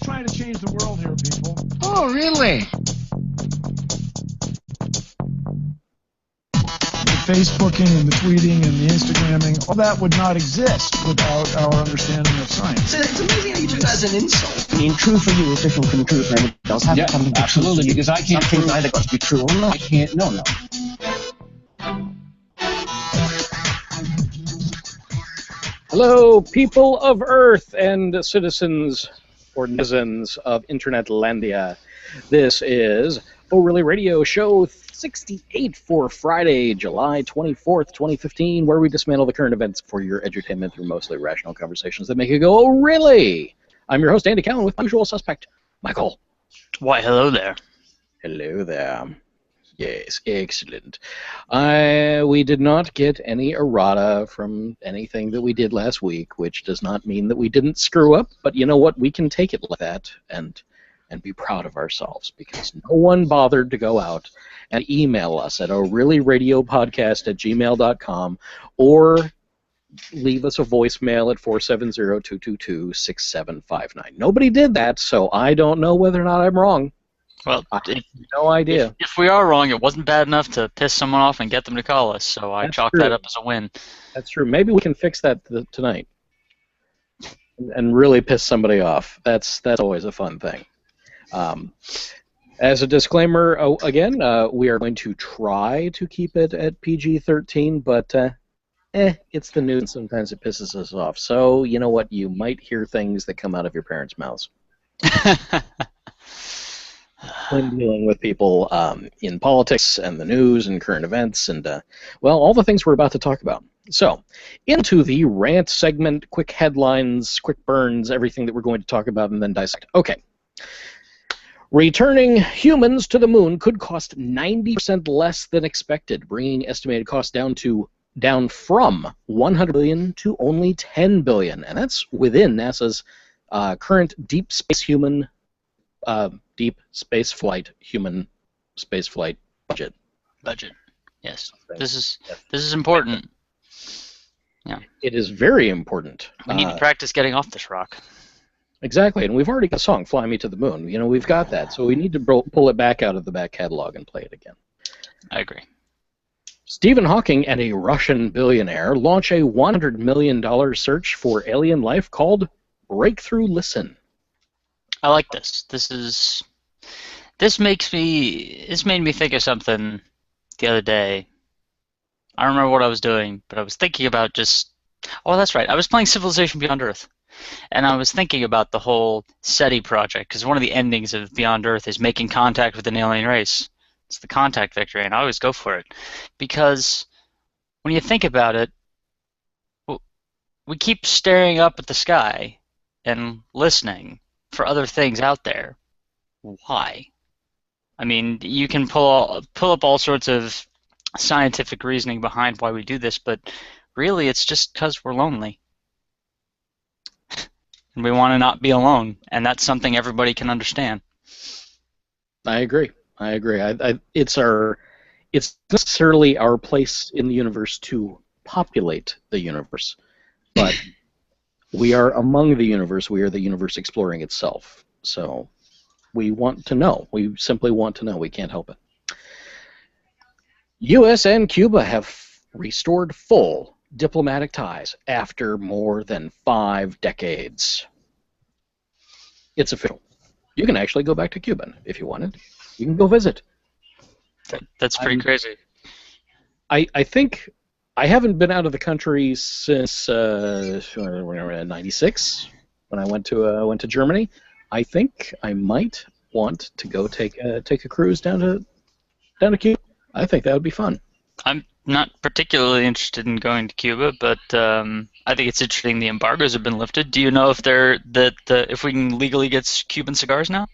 just trying to change the world here, people. Oh, really? The Facebooking and the tweeting and the Instagramming, all that would not exist without our understanding of science. So it's amazing how you took that as an insult. I mean, true for you is different from true for everybody else. Have something to absolutely, because I can't Some things prove... either got to be true or not. I can't... No. Hello, people of Earth and citizens or netizens of Internetlandia. This is ORly Radio Show 68 for Friday, July 24th, 2015, where we dismantle the current events for your edutainment through mostly rational conversations that make you go, oh, really? I'm your host, Andy Cowan, with my usual suspect, Michael. Why, hello there. Hello there. Yes, excellent. We did not get any errata from anything that we did last week, which does not mean that we didn't screw up, but you know what? We can take it like that and be proud of ourselves, because no one bothered to go out and email us at orlyradiopodcast@gmail.com or leave us a voicemail at 470-222-6759. Nobody did that, so I don't know whether or not I'm wrong. Well, I have no idea. If we are wrong, it wasn't bad enough to piss someone off and get them to call us, so I chalked that up as a win. That's true. Maybe we can fix that tonight and really piss somebody off. That's always a fun thing. As a disclaimer, again, we are going to try to keep it at PG-13, but it's the news and sometimes it pisses us off. So, you know what? You might hear things that come out of your parents' mouths. When dealing with people in politics and the news and current events and, well, all the things we're about to talk about. So, into the rant segment, quick headlines, quick burns, everything that we're going to talk about and then dissect. Okay. Returning humans to the moon could cost 90% less than expected, bringing estimated costs down from $100 billion to only $10 billion, and that's within NASA's current deep space human spaceflight budget. Yes. This is important. Yeah. It is very important. We need to practice getting off this rock. Exactly, and we've already got a song, Fly Me to the Moon. You know, we've got that, so we need to pull it back out of the back catalog and play it again. I agree. Stephen Hawking and a Russian billionaire launch a $100 million search for alien life called Breakthrough Listen. I like this. This made me think of something the other day. I don't remember what I was doing, but I was thinking about oh, that's right. I was playing Civilization Beyond Earth. And I was thinking about the whole SETI project, because one of the endings of Beyond Earth is making contact with an alien race. It's the contact victory, and I always go for it. Because when you think about it, we keep staring up at the sky and listening for other things out there. Why? I mean, you can pull up all sorts of scientific reasoning behind why we do this, but really it's just because we're lonely. And we want to not be alone, and that's something everybody can understand. I agree. It's necessarily our place in the universe to populate the universe, but we are among the universe. We are the universe exploring itself. So we want to know. We simply want to know. We can't help it. U.S. and Cuba have restored full diplomatic ties after more than 5 decades. It's official. You can actually go back to Cuba if you wanted. You can go visit. That's pretty crazy. I think I haven't been out of the country since 96 when I went to Germany. I think I might want to go take a cruise down to Cuba. I think that would be fun. I'm not particularly interested in going to Cuba, but I think it's interesting the embargoes have been lifted. Do you know if if we can legally get Cuban cigars now?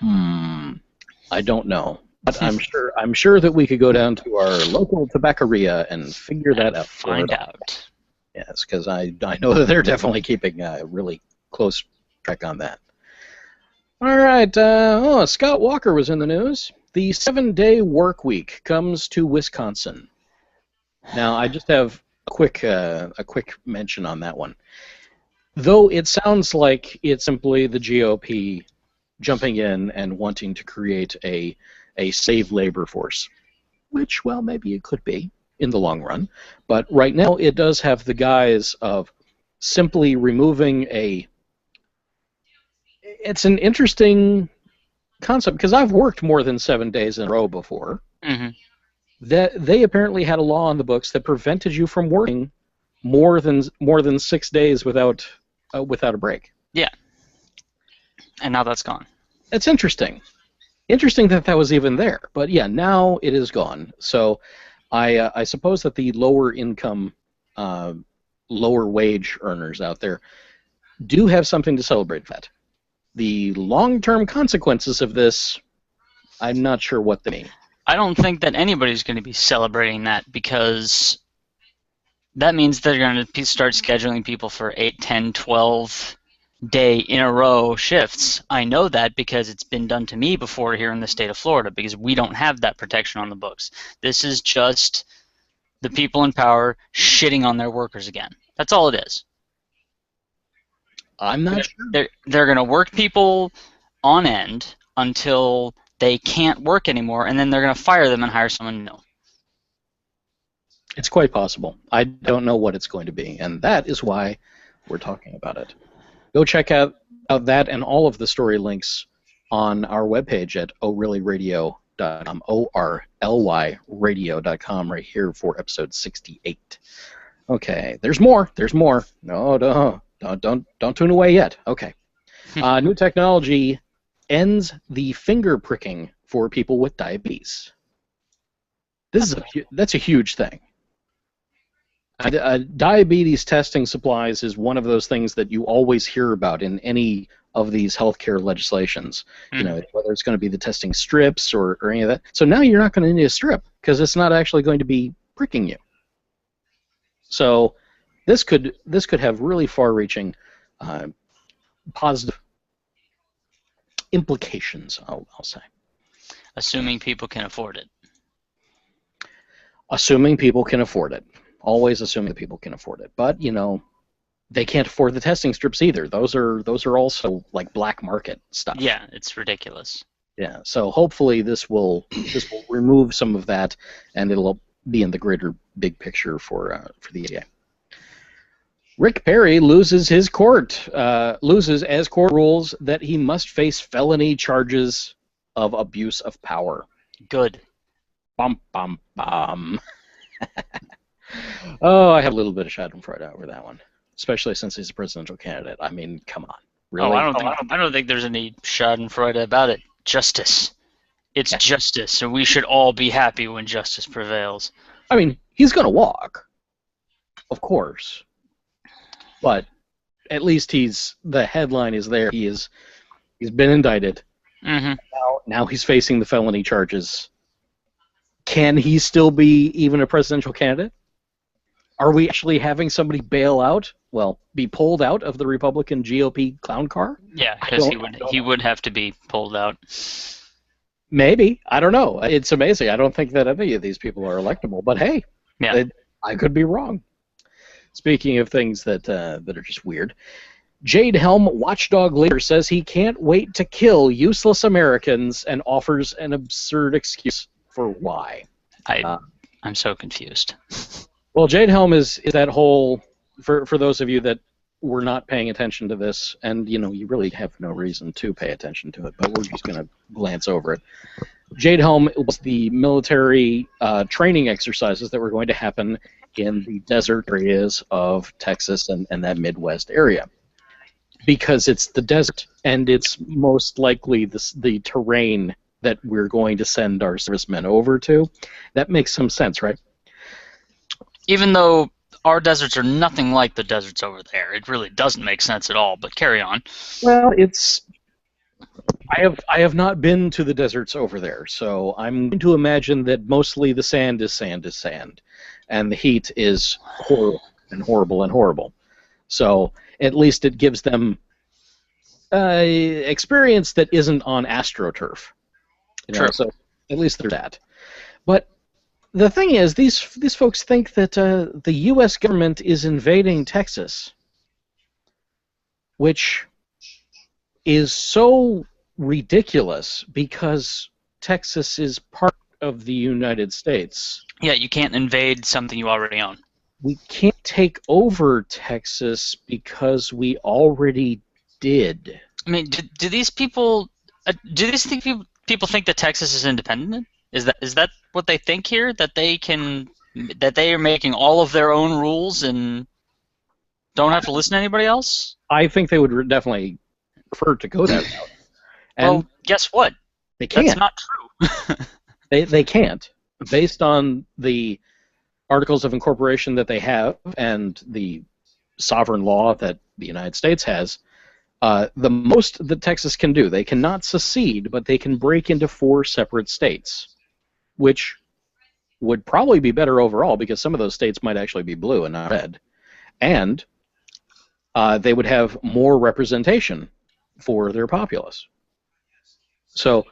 I don't know, but I'm sure that we could go down to our local tobacceria and figure that out. Find out. Yes, because I know that they're definitely keeping a really close track on that. All right. Scott Walker was in the news. The 7-day work week comes to Wisconsin. Now, I just have a quick mention on that one. Though it sounds like it's simply the GOP jumping in and wanting to create a slave labor force, which, well, maybe it could be in the long run. But right now it does have the guise of simply removing a... It's an interesting concept, because I've worked more than 7 days in a row before. Mm-hmm. That they apparently had a law on the books that prevented you from working more than 6 days without a break. Yeah. And now that's gone. It's interesting. Interesting that was even there. But yeah, now it is gone. So I suppose that the lower income, lower wage earners out there do have something to celebrate that. The long-term consequences of this, I'm not sure what they mean. I don't think that anybody's going to be celebrating that, because that means they're going to start scheduling people for 8, 10, 12 day in a row shifts. I know that because it's been done to me before here in the state of Florida, because we don't have that protection on the books. This is just the people in power shitting on their workers again. That's all it is. I'm not sure. They're going to work people on end until they can't work anymore, and then they're going to fire them and hire someone new. It's quite possible. I don't know what it's going to be, and that is why we're talking about it. Go check out that and all of the story links on our webpage at orlyrradio.com, ORLY radio.com, right here for episode 68. Okay, there's more. There's more. No, don't tune away yet. Okay. New technology ends the finger pricking for people with diabetes. That's a huge thing. Diabetes testing supplies is one of those things that you always hear about in any of these healthcare legislations. You know, whether it's going to be the testing strips or any of that. So now you're not going to need a strip because it's not actually going to be pricking you. So this could have really far-reaching positive implications, I'll say. Assuming people can afford it. Assuming people can afford it. Always assuming that people can afford it. But, you know, they can't afford the testing strips either. Those are also like black market stuff. Yeah, it's ridiculous. Yeah, so hopefully this will remove some of that, and it'll be in the greater big picture for the ADA. Rick Perry loses as court rules that he must face felony charges of abuse of power. Good. Bum, bum, bum. Oh, I have a little bit of schadenfreude over that one, especially since he's a presidential candidate. I mean, come on. Really? Oh, I don't think there's any schadenfreude about it. Justice. It's justice, so we should all be happy when justice prevails. I mean, he's going to walk, of course. But at least the headline is there. He's been indicted. Mm-hmm. Now he's facing the felony charges. Can he still be even a presidential candidate? Are we actually having somebody be pulled out of the Republican GOP clown car? Yeah, because he would have to be pulled out. Maybe. I don't know. It's amazing. I don't think that any of these people are electable. But hey, I could be wrong. Speaking of things that are just weird, Jade Helm, watchdog leader, says he can't wait to kill useless Americans and offers an absurd excuse for why. I'm so confused. Well, Jade Helm is that whole, for those of you that were not paying attention to this, and you really have no reason to pay attention to it, but we're just going to glance over it. Jade Helm was the military training exercises that were going to happen in the desert areas of Texas and that Midwest area. Because it's the desert, and it's most likely the terrain that we're going to send our servicemen over to. That makes some sense, right? Even though our deserts are nothing like the deserts over there, it really doesn't make sense at all, but carry on. Well, I have not been to the deserts over there, so I'm going to imagine that mostly the sand is sand, and the heat is horrible. So at least it gives them experience that isn't on AstroTurf. True. So at least there's that. But the thing is, these folks think that the U.S. government is invading Texas. which is so ridiculous because Texas is part of the United States. Yeah, you can't invade something you already own. We can't take over Texas because we already did. I mean, do these people people think that Texas is independent? Is that what they think here? That they are making all of their own rules and don't have to listen to anybody else? I think they would definitely prefer to go that route. And well, guess what? they can't. That's not true. They can't, based on the articles of incorporation that they have and the sovereign law that the United States has. The most that Texas can do, they cannot secede, but they can break into 4 separate states, which would probably be better overall because some of those states might actually be blue and not red. And they would have more representation for their populace. So,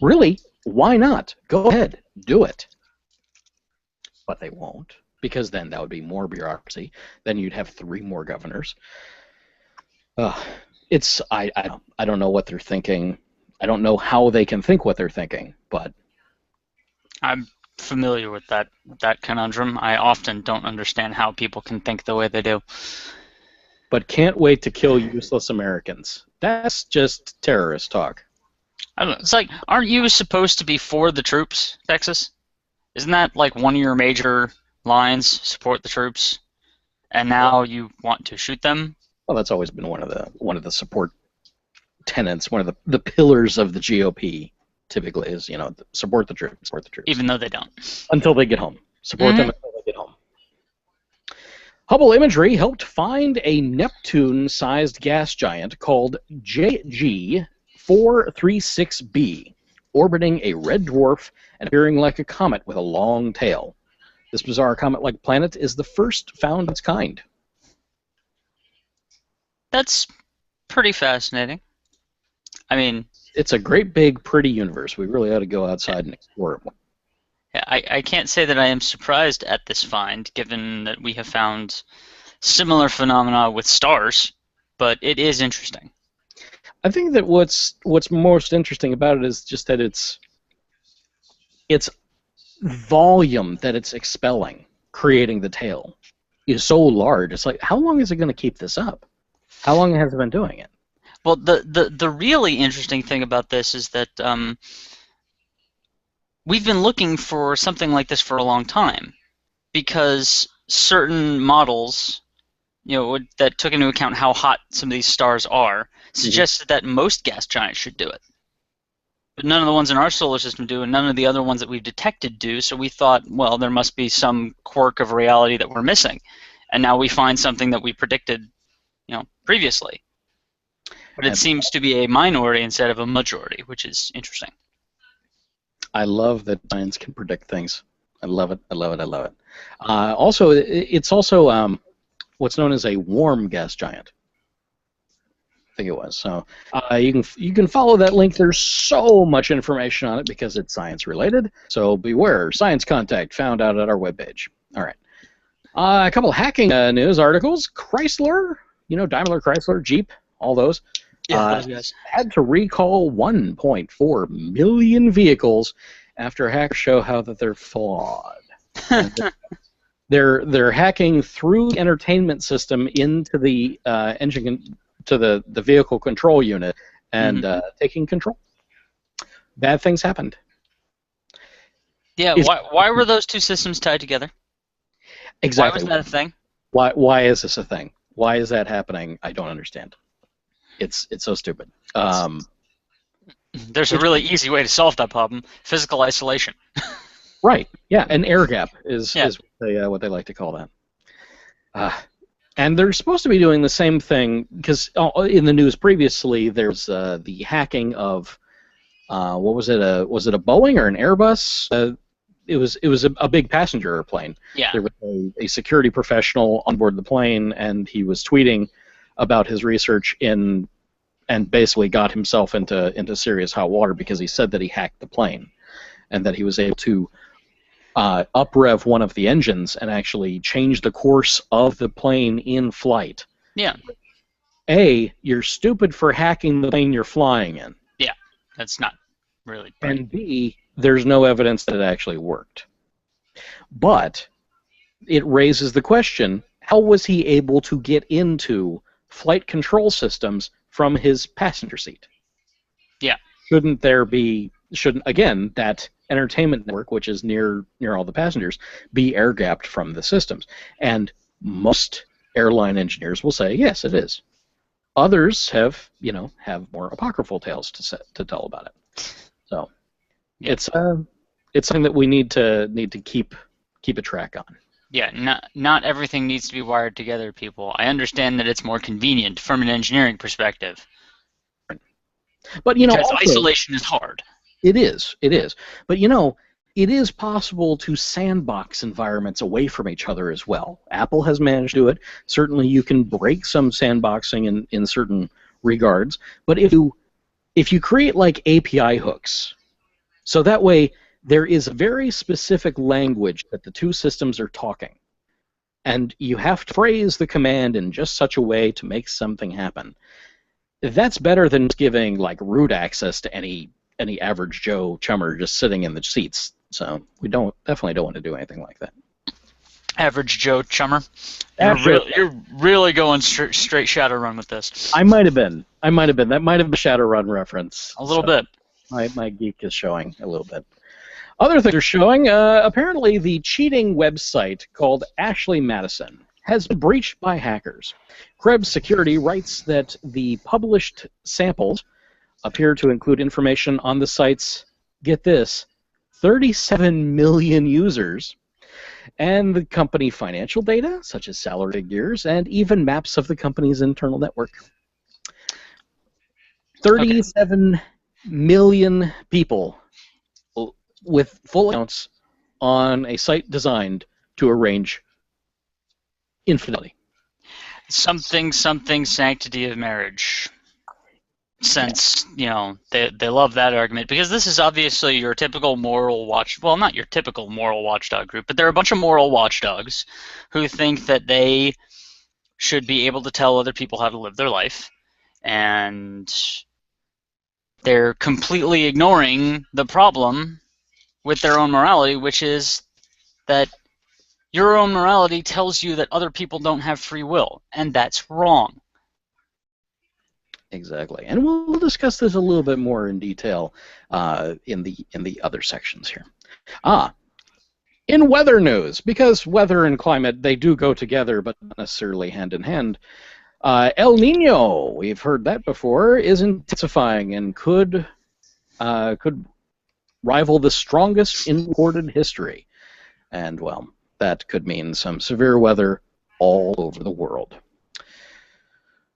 really, why not? Go ahead, do it. But they won't, because then that would be more bureaucracy. Then you'd have 3 more governors. I don't know what they're thinking. I don't know how they can think what they're thinking, but I'm familiar with that conundrum. I often don't understand how people can think the way they do. But can't wait to kill useless Americans. That's just terrorist talk. I don't know. It's like, aren't you supposed to be for the troops, Texas? Isn't that like one of your major lines, support the troops, and now you want to shoot them? Well, that's always been one of the support tenets, one of the pillars of the GOP. Typically, is support the troops, even though they don't, until they get home. Support them until they get home. Hubble imagery helped find a Neptune-sized gas giant called JG436b, orbiting a red dwarf and appearing like a comet with a long tail. This bizarre comet-like planet is the first found of its kind. That's pretty fascinating. I mean, it's a great, big, pretty universe. We really ought to go outside and explore it more. Yeah, I can't say that I am surprised at this find, given that we have found similar phenomena with stars, but it is interesting. I think that what's most interesting about it is just that its volume that it's expelling, creating the tail, is so large. It's like, how long is it going to keep this up? How long has it been doing it? Well, the really interesting thing about this is that we've been looking for something like this for a long time, because certain models, that took into account how hot some of these stars are, suggested that most gas giants should do it. But none of the ones in our solar system do, and none of the other ones that we've detected do, so we thought, well, there must be some quirk of reality that we're missing. And now we find something that we predicted, previously. But it seems to be a minority instead of a majority, which is interesting. I love that science can predict things. I love it. I love it. I love it. Also, it's also what's known as a warm gas giant. I think it was. So you can follow that link. There's so much information on it because it's science related. So beware. Science Contact found out at our webpage. All right. A couple hacking news articles. Chrysler, Daimler, Chrysler, Jeep, all those. Yes. Had to recall 1.4 million vehicles after hackers show how that they're flawed. They're hacking through the entertainment system into the engine, to the vehicle control unit, and taking control. Bad things happened. Yeah. Why were those two systems tied together? Exactly. Why was that a thing? Why is this a thing? Why is that happening? I don't understand. It's so stupid. There's a really easy way to solve that problem: physical isolation. Right. Yeah, an air gap is what they like to call that. And they're supposed to be doing the same thing because in the news previously, there's the hacking of what was it? Was it a Boeing or an Airbus? It was a big passenger airplane. Yeah. There was a security professional on board the plane, and he was tweeting about his research and basically got himself into serious hot water because he said that he hacked the plane and that he was able to uprev one of the engines and actually change the course of the plane in flight. Yeah. A, you're stupid for hacking the plane you're flying in. Yeah, that's not really right. And B, there's no evidence that it actually worked. But it raises the question, how was he able to get into flight control systems from his passenger seat? Yeah. Shouldn't again, that entertainment network, which is near all the passengers, be air-gapped from the systems? And most airline engineers will say, yes, it is. Others have more apocryphal tales to tell about it. So yeah. it's something that we need to keep a track on. Yeah, not everything needs to be wired together, people. I understand that it's more convenient from an engineering perspective. But because also, isolation is hard. It is. But it is possible to sandbox environments away from each other as well. Apple has managed to do it. Certainly you can break some sandboxing in certain regards. But if you create like API hooks, so that way there is a very specific language that the two systems are talking, and you have to phrase the command in just such a way to make something happen. That's better than giving like root access to any average Joe chummer just sitting in the seats. So we definitely don't want to do anything like that. Average Joe chummer. You're really going straight Shadowrun with this. I might have been. That might have been a Shadowrun reference. A little bit. My geek is showing a little bit. Other things are showing. Apparently, the cheating website called Ashley Madison has been breached by hackers. Krebs Security writes that the published samples appear to include information on the site's, get this, 37 million users, and the company financial data, such as salary figures, and even maps of the company's internal network. 37 million people with full accounts on a site designed to arrange infidelity. Something sanctity of marriage. Since, they love that argument, because this is obviously your typical not your typical moral watchdog group, but they're a bunch of moral watchdogs who think that they should be able to tell other people how to live their life, and they're completely ignoring the problem with their own morality, which is that your own morality tells you that other people don't have free will, and that's wrong. Exactly, and we'll discuss this a little bit more in detail in the other sections here. In weather news, because weather and climate, they do go together, but not necessarily hand in hand. El Nino, we've heard that before, is intensifying and could rival the strongest in recorded history. And, well, that could mean some severe weather all over the world.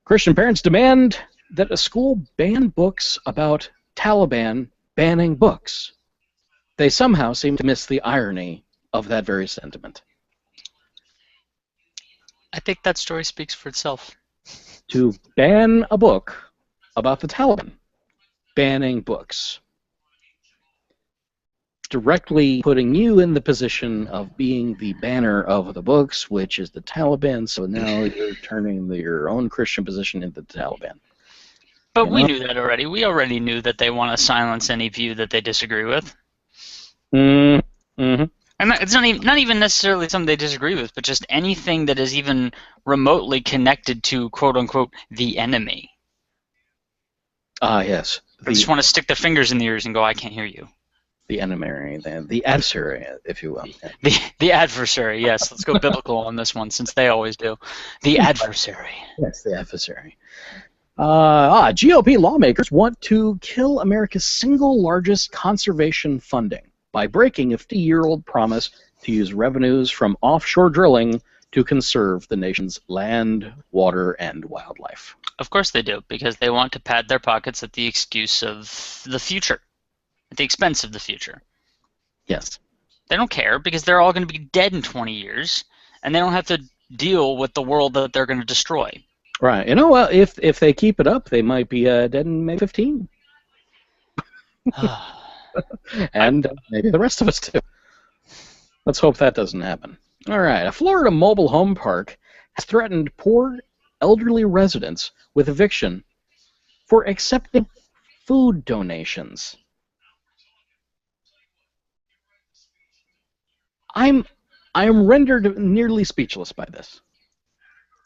Christian parents demand that a school ban books about Taliban banning books. They somehow seem to miss the irony of that very sentiment. I think that story speaks for itself. To ban a book about the Taliban banning books, directly putting you in the position of being the banner of the books, which is the Taliban, so now you're turning your own Christian position into the Taliban. But we knew that already. We already knew that they want to silence any view that they disagree with. Mm-hmm. And it's not even necessarily something they disagree with, but just anything that is even remotely connected to, quote-unquote, the enemy. Yes. They just want to stick their fingers in the ears and go, I can't hear you. The enemy, the adversary, if you will. The adversary, yes. Let's go biblical on this one, since they always do. The adversary. Yes, the adversary. GOP lawmakers want to kill America's single largest conservation funding by breaking a 50-year-old promise to use revenues from offshore drilling to conserve the nation's land, water, and wildlife. Of course they do, because they want to pad their pockets at the excuse of the future, at the expense of the future. Yes. They don't care, because they're all going to be dead in 20 years, and they don't have to deal with the world that they're going to destroy. Right. You know what? If they keep it up, they might be dead in May 15. And maybe the rest of us too. Let's hope that doesn't happen. All right. A Florida mobile home park has threatened elderly residents with eviction for accepting food donations. I'm rendered nearly speechless by this.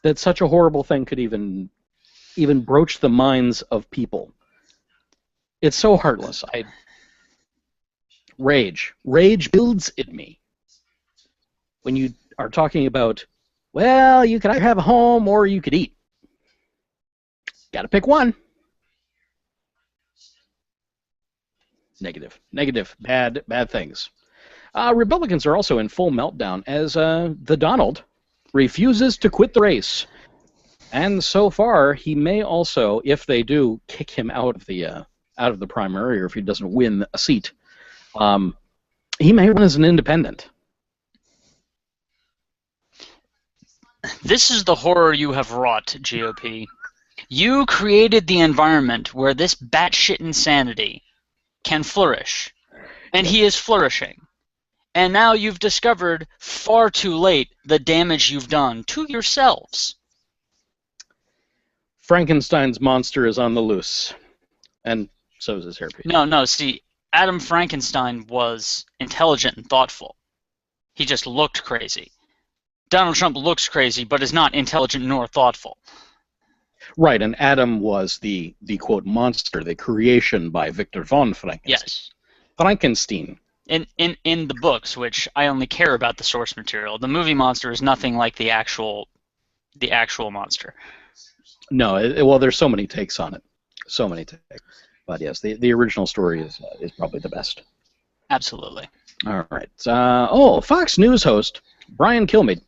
That such a horrible thing could even broach the minds of people. It's so heartless. Rage builds in me when you are talking about, well, you could either have a home or you could eat. Got to pick one. Negative, bad things. Republicans are also in full meltdown as the Donald refuses to quit the race. And so far, he may also, if they do kick him out of the primary, or if he doesn't win a seat, he may run as an independent. This is the horror you have wrought, GOP. You created the environment where this batshit insanity can flourish, and he is flourishing. And now you've discovered far too late the damage you've done to yourselves. Frankenstein's monster is on the loose, and so is his hairpiece. No, see, Adam Frankenstein was intelligent and thoughtful. He just looked crazy. Donald Trump looks crazy, but is not intelligent nor thoughtful. Right, and Adam was the quote monster, the creation by Victor von Frankenstein. Yes. Frankenstein. In the books, which I only care about the source material, the movie monster is nothing like the actual monster. No, well, there's so many takes on it, so many takes. But yes, the original story is probably the best. Absolutely. All right. Fox News host Brian Kilmeade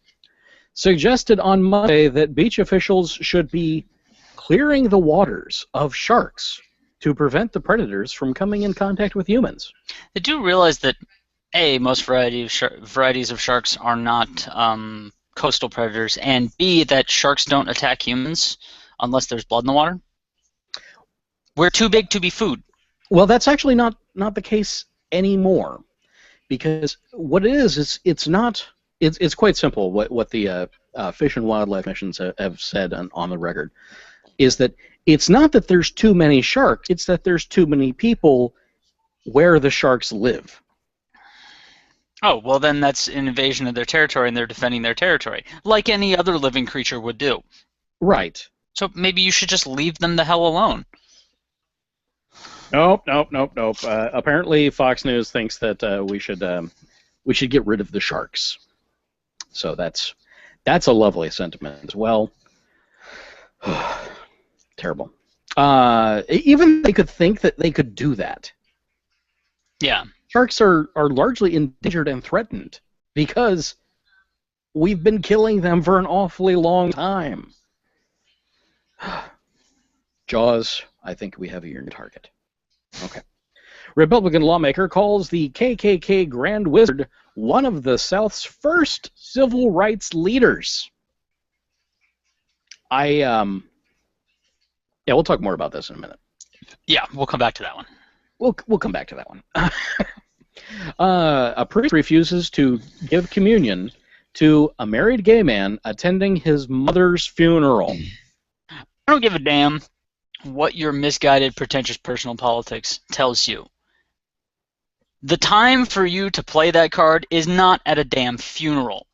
suggested on Monday that beach officials should be clearing the waters of sharks to prevent the predators from coming in contact with humans. They do realize that A, most varieties of sharks are not coastal predators, and B, that sharks don't attack humans unless there's blood in the water. We're too big to be food. Well, that's actually not the case anymore, because what it is it's not. It's quite simple. What the Fish and Wildlife missions have said on the record is that it's not that there's too many sharks, it's that there's too many people where the sharks live. Oh, well then that's an invasion of their territory, and they're defending their territory, like any other living creature would do. Right. So maybe you should just leave them the hell alone. Nope. Apparently Fox News thinks that we should get rid of the sharks. So that's a lovely sentiment as well. Terrible. Even they could think that they could do that. Yeah. Sharks are largely endangered and threatened because we've been killing them for an awfully long time. Jaws, I think we have your target. Okay. Republican lawmaker calls the KKK Grand Wizard one of the South's first civil rights leaders. Yeah, we'll talk more about this in a minute. Yeah, we'll come back to that one. We'll come back to that one. A priest refuses to give communion to a married gay man attending his mother's funeral. I don't give a damn what your misguided, pretentious personal politics tells you. The time for you to play that card is not at a damn funeral.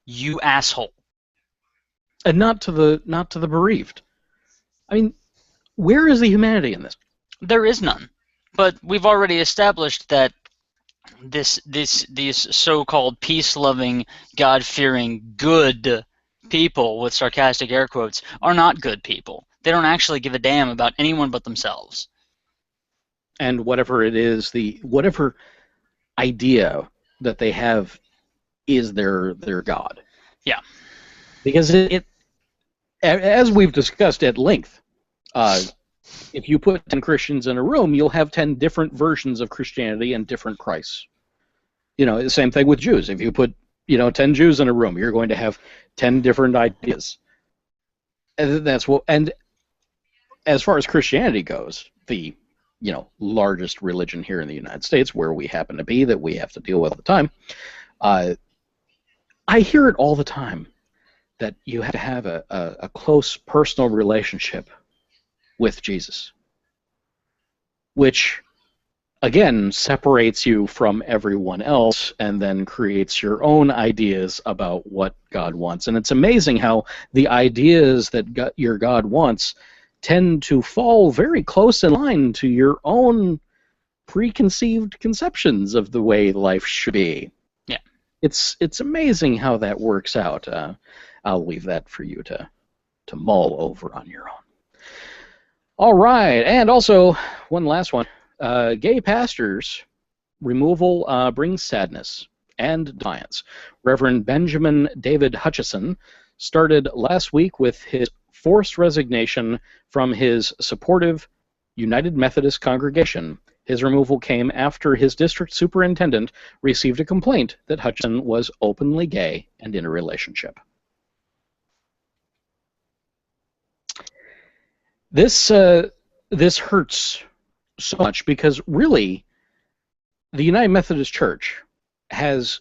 You asshole. And not to the bereaved. I mean, where is the humanity in this? There is none. But we've already established that these so-called peace-loving, God-fearing, good people, with sarcastic air quotes, are not good people. They don't actually give a damn about anyone but themselves. And whatever it is, whatever idea that they have is their God. Yeah. Because it as we've discussed at length, if you put 10 Christians in a room, you'll have 10 different versions of Christianity and different Christs. You know, the same thing with Jews. If you put 10 Jews in a room, you're going to have 10 different ideas. And that's what. And as far as Christianity goes, the largest religion here in the United States, where we happen to be, that we have to deal with all the time, I hear it all the time that you have to have a close personal relationship with Jesus, which again separates you from everyone else and then creates your own ideas about what God wants. And it's amazing how the ideas that your God wants tend to fall very close in line to your own preconceived conceptions of the way life should be. Yeah. It's amazing how that works out. I'll leave that for you to mull over on your own. All right, and also one last one. Gay pastors removal brings sadness and defiance. Reverend Benjamin David Hutchison started last week with his forced resignation from his supportive United Methodist congregation. His removal came after his district superintendent received a complaint that Hutchison was openly gay and in a relationship. This hurts so much because really the United Methodist Church has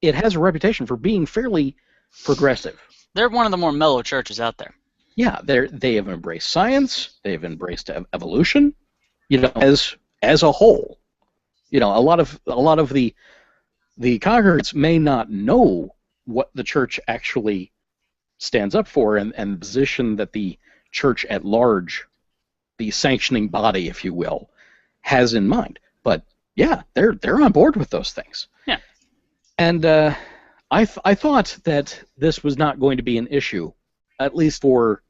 a reputation for being fairly progressive. They're one of the more mellow churches out there. Yeah, they have embraced science, they've embraced evolution, as a whole. A lot of the congregants may not know what the church actually stands up for and the position that the church at large, the sanctioning body, if you will, has in mind. But yeah, they're on board with those things. Yeah. And I thought that this was not going to be an issue, at least for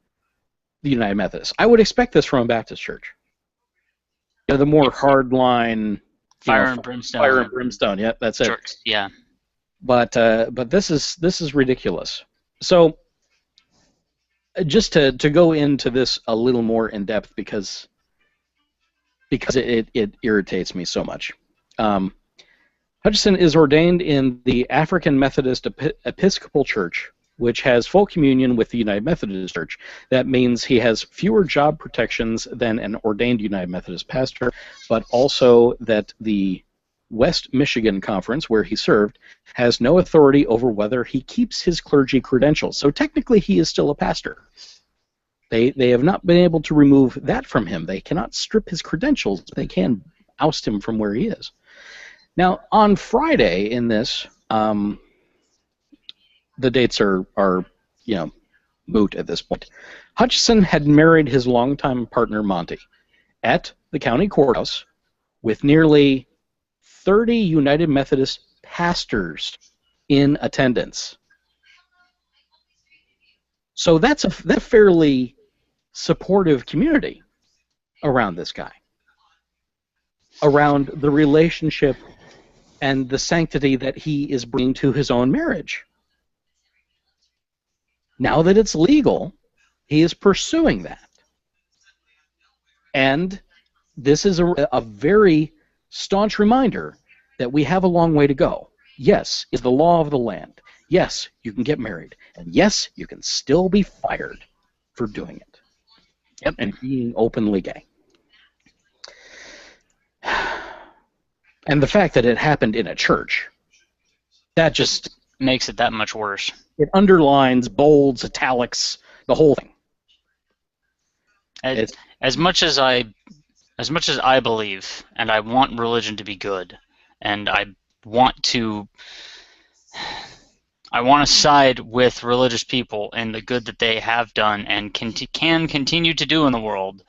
the United Methodists. I would expect this from a Baptist church. The more hardline, fire and brimstone. Fire and brimstone. Yeah, that's it. Church. Yeah. But this is ridiculous. So just to go into this a little more in depth because it irritates me so much. Hutchison is ordained in the African Methodist Episcopal Church, which has full communion with the United Methodist Church. That means he has fewer job protections than an ordained United Methodist pastor, but also that the West Michigan Conference, where he served, has no authority over whether he keeps his clergy credentials. So technically he is still a pastor. They have not been able to remove that from him. They cannot strip his credentials. They can oust him from where he is. Now, on Friday in this, the dates are moot at this point. Hutchison had married his longtime partner, Monty, at the county courthouse with nearly 30 United Methodist pastors in attendance. So that's a fairly supportive community around this guy, around the relationship and the sanctity that he is bringing to his own marriage. Now that it's legal, he is pursuing that. And this is a very staunch reminder that we have a long way to go. Yes, is the law of the land. Yes, you can get married. And yes, you can still be fired for doing it. Yep. And being openly gay. And the fact that it happened in a church, that just makes it that much worse. It underlines, bolds, italics, the whole thing. As much as I believe, and I want religion to be good, and I want to side with religious people in the good that they have done and can continue to do in the world,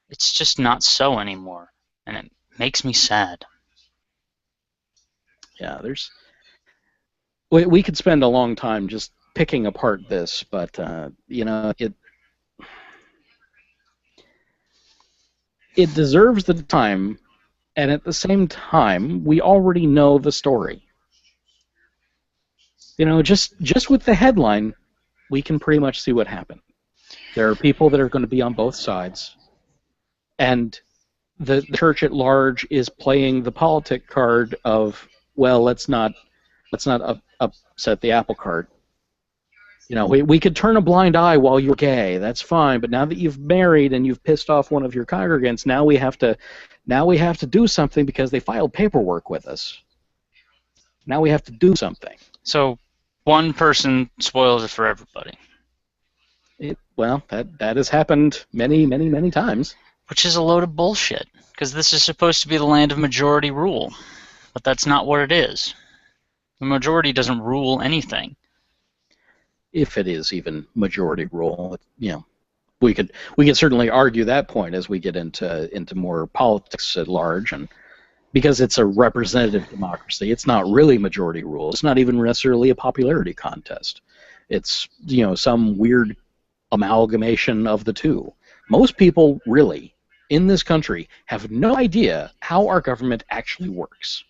it's just not so anymore, and it makes me sad. Yeah, we could spend a long time just picking apart this, but it deserves the time, and at the same time, we already know the story. Just with the headline, we can pretty much see what happened. There are people that are going to be on both sides, and the church at large is playing the politic card of, well, let's not upset the apple cart. We could turn a blind eye while you're gay. That's fine. But now that you've married and you've pissed off one of your congregants, now we have to do something because they filed paperwork with us. Now we have to do something. So, one person spoils it for everybody. Well, that has happened many, many, many times. Which is a load of bullshit, because this is supposed to be the land of majority rule. But that's not what it is. The majority doesn't rule anything. If it is even majority rule, we could certainly argue that point as we get into more politics at large, and because it's a representative democracy, it's not really majority rule. It's not even necessarily a popularity contest. It's some weird amalgamation of the two. Most people really in this country have no idea how our government actually works.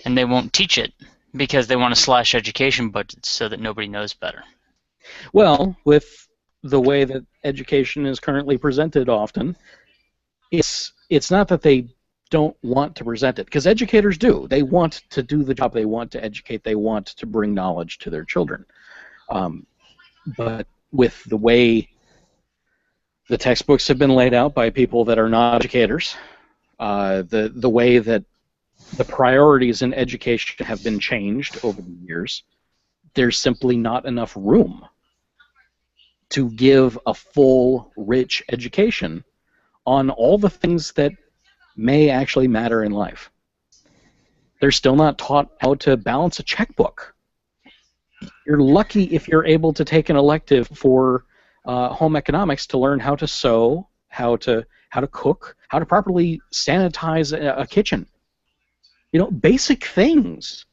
And they won't teach it because they want to slash education budgets so that nobody knows better. Well, with the way that education is currently presented often, it's not that they don't want to present it, because educators do. They want to do the job. They want to educate. They want to bring knowledge to their children. But with the way the textbooks have been laid out by people that are not educators, the way that the priorities in education have been changed over the years, there's simply not enough room to give a full, rich education on all the things that may actually matter in life. They're still not taught how to balance a checkbook. You're lucky if you're able to take an elective for home economics to learn how to sew, how to cook, how to properly sanitize a kitchen. Basic things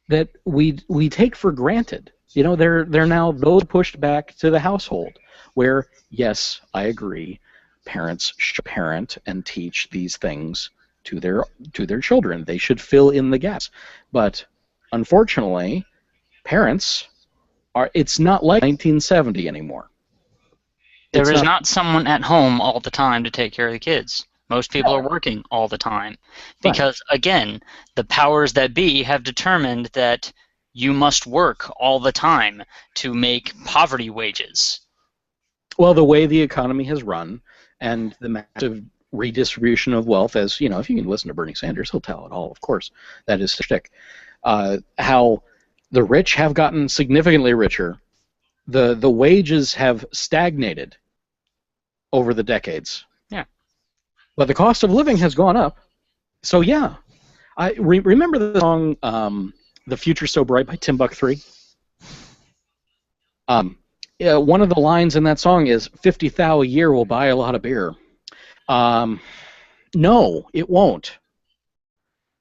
that we take for granted. They're now those pushed back to the household, where, yes, I agree, parents should parent and teach these things to their children. They should fill in the gaps. But unfortunately, parents it's not like 1970 anymore. There is not someone at home all the time to take care of the kids. Most people are working all the time because, again, the powers that be have determined that you must work all the time to make poverty wages. Well, the way the economy has run and the massive redistribution of wealth, as if you can listen to Bernie Sanders, he'll tell it all, of course. That is the shtick. How the rich have gotten significantly richer. The wages have stagnated over the decades. Yeah. But the cost of living has gone up. So, yeah. I remember the song The Future's So Bright by Timbuk3? One of the lines in that song is, 50 thou a year will buy a lot of beer. No, it won't.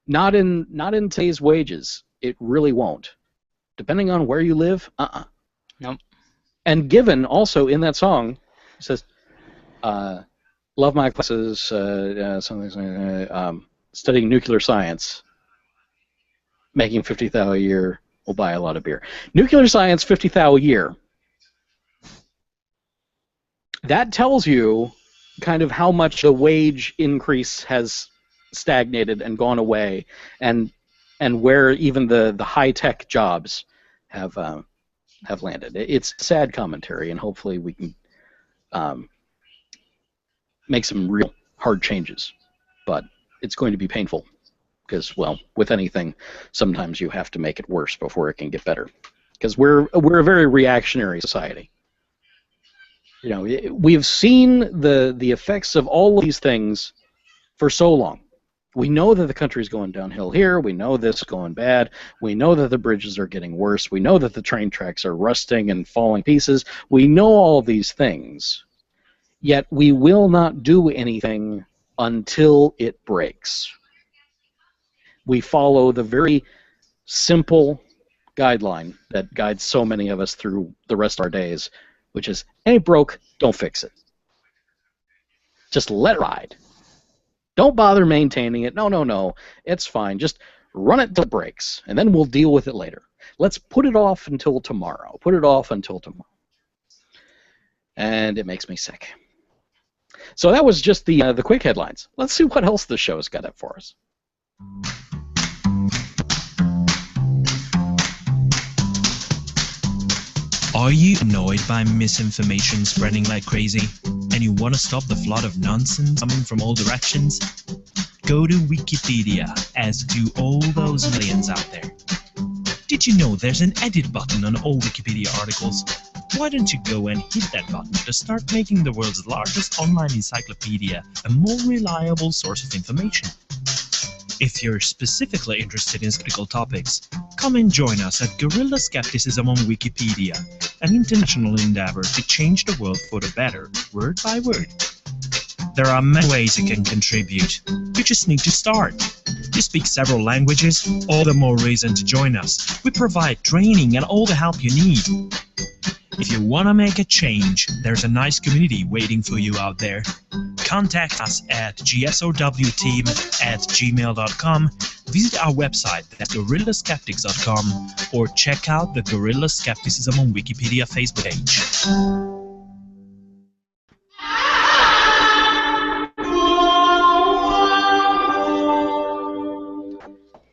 Not in today's wages. It really won't. Depending on where you live, Nope. And given also in that song, it says, love my classes, studying nuclear science, making 50 thou a year will buy a lot of beer. Nuclear science, 50 thou a year. That tells you kind of how much the wage increase has stagnated and gone away, and where even the high-tech jobs have landed. It's sad commentary, and hopefully we can make some real hard changes. But it's going to be painful because, well, with anything, sometimes you have to make it worse before it can get better. Because we're a very reactionary society. We've seen the effects of all of these things for so long. We know that the country's going downhill here. We know this is going bad. We know that the bridges are getting worse. We know that the train tracks are rusting and falling to pieces. We know all these things. Yet we will not do anything until it breaks. We follow the very simple guideline that guides so many of us through the rest of our days, which is, ain't broke, don't fix it. Just let it ride. Don't bother maintaining it. No. It's fine. Just run it till it breaks, and then we'll deal with it later. Let's put it off until tomorrow. And it makes me sick. So that was just the quick headlines. Let's see what else the show's got up for us. Are you annoyed by misinformation spreading like crazy, and you want to stop the flood of nonsense coming from all directions? Go to Wikipedia, as do all those millions out there. Did you know there's an edit button on all Wikipedia articles? Why don't you go and hit that button to start making the world's largest online encyclopedia a more reliable source of information? If you're specifically interested in skeptical topics, come and join us at Guerrilla Skepticism on Wikipedia, an international endeavor to change the world for the better, word by word. There are many ways you can contribute. You just need to start. You speak several languages, all the more reason to join us. We provide training and all the help you need. If you want to make a change, there's a nice community waiting for you out there. Contact us at gsowteam@gmail.com, visit our website at guerrillaskeptics.com, or check out the Guerrilla Skepticism on Wikipedia Facebook page.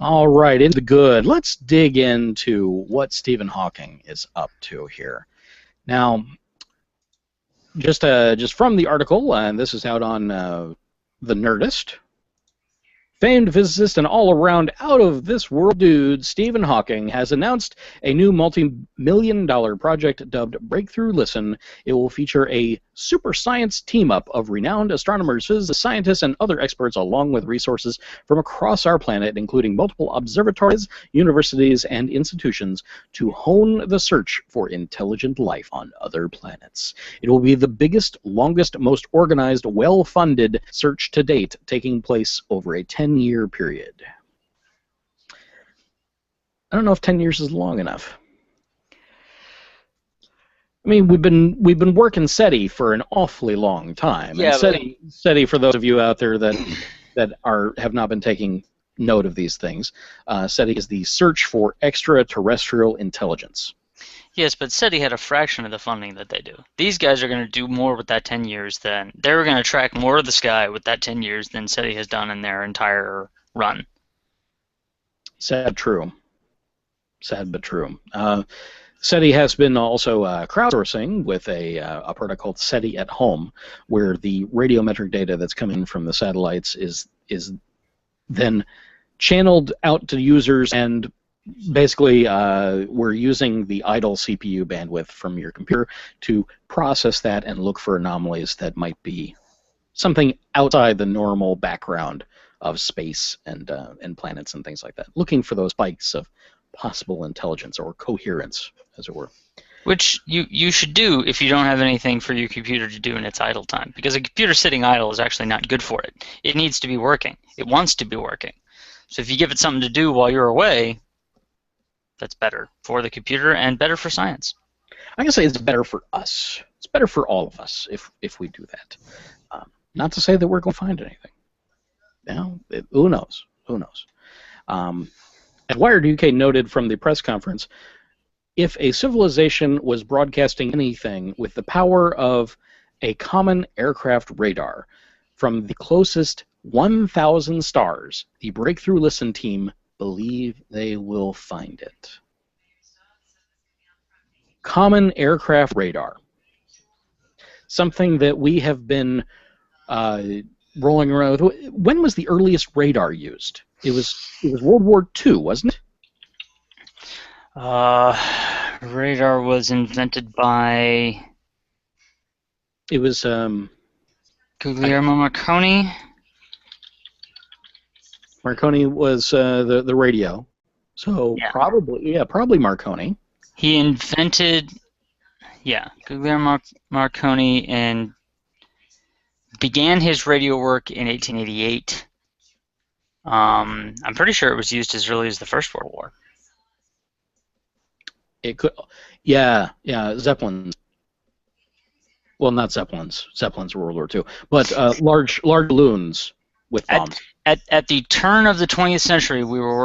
All right, into the good. Let's dig into what Stephen Hawking is up to here. Now, just from the article, and this is out on The Nerdist, famed physicist and all-around out-of-this-world dude Stephen Hawking has announced a new multi-million-dollar project dubbed Breakthrough Listen. It will feature a super science team-up of renowned astronomers, physicists, scientists, and other experts, along with resources from across our planet, including multiple observatories, universities, and institutions, to hone the search for intelligent life on other planets. It will be the biggest, longest, most organized, well-funded search to date, taking place over a 10-year period. I don't know if 10 years is long enough. I mean, we've been working SETI for an awfully long time. Yeah, and SETI, for those of you out there that have not been taking note of these things, SETI is the search for extraterrestrial intelligence. Yes, but SETI had a fraction of the funding that they do. These guys are going to do more with that 10 years than... They're going to track more of the sky with that 10 years than SETI has done in their entire run. Sad true. Sad but true. SETI has been also crowdsourcing with a product called SETI at Home, where the radiometric data that's coming from the satellites is then channeled out to users, and basically we're using the idle CPU bandwidth from your computer to process that and look for anomalies that might be something outside the normal background of space and planets and things like that, looking for those spikes of possible intelligence or coherence, as it were. Which you should do if you don't have anything for your computer to do in its idle time, because a computer sitting idle is actually not good for it. It needs to be working. It wants to be working. So if you give it something to do while you're away, that's better for the computer and better for science. I can say it's better for us. It's better for all of us if we do that. Not to say that we're going to find anything. Who knows? Who knows? As Wired UK noted from the press conference, if a civilization was broadcasting anything with the power of a common aircraft radar from the closest 1,000 stars, the Breakthrough Listen team believe they will find it. Common aircraft radar. Something that we have been rolling around with. When was the earliest radar used? It was World War II, wasn't it? Radar was invented by... It was... Guglielmo Marconi? Marconi was the radio. So yeah. Probably Marconi. He invented... Yeah, Guglielmo Marconi, and began his radio work in 1888. I'm pretty sure it was used as early as the First World War. It could, yeah, Zeppelins. Well, not Zeppelins. Zeppelins were World War II, but large balloons with bombs. At the turn of the 20th century, we were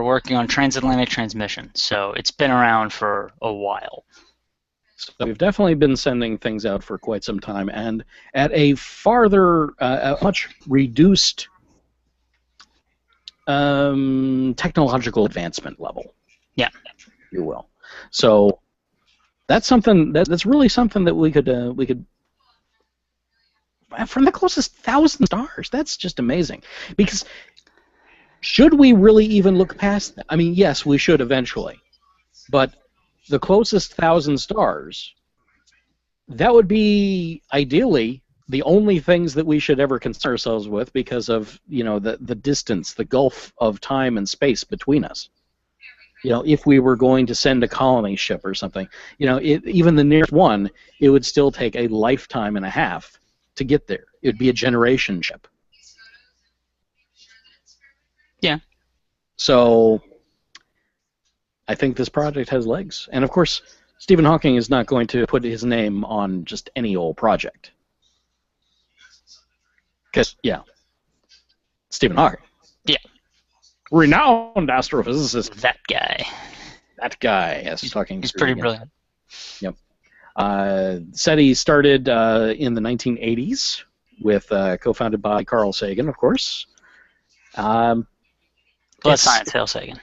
working on transatlantic transmission, so it's been around for a while. So we've definitely been sending things out for quite some time, and at a farther, much reduced technological advancement level. Yeah, if you will. So that's something that's really something that we could from the closest 1,000 stars. That's just amazing. Because should we really even look past that? I mean, yes, we should eventually. But the closest 1,000 stars, that would be ideally the only things that we should ever concern ourselves with because of, the distance, the gulf of time and space between us. If we were going to send a colony ship or something, even the nearest one, it would still take a lifetime and a half to get there. It would be a generation ship. Yeah. So I think this project has legs. And of course, Stephen Hawking is not going to put his name on just any old project. Because, Stephen Hawking. Yeah. Renowned astrophysicist. That guy. That guy, yes. He's pretty brilliant. Yep. SETI started in the 1980s with co-founded by Carl Sagan, of course. Bless science, hail Sagan.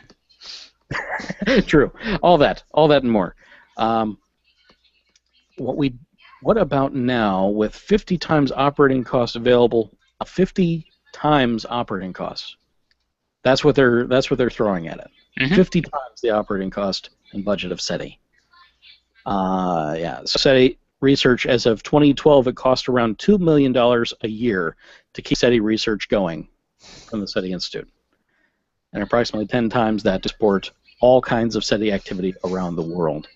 True. All that and more. What about now with 50 times operating costs available? 50 times operating costs. That's what they're throwing at it. Mm-hmm. 50 times the operating cost and budget of SETI. So SETI research as of 2012, it cost around $2 million a year to keep SETI research going from the SETI Institute, and approximately 10 times that to support all kinds of SETI activity around the world.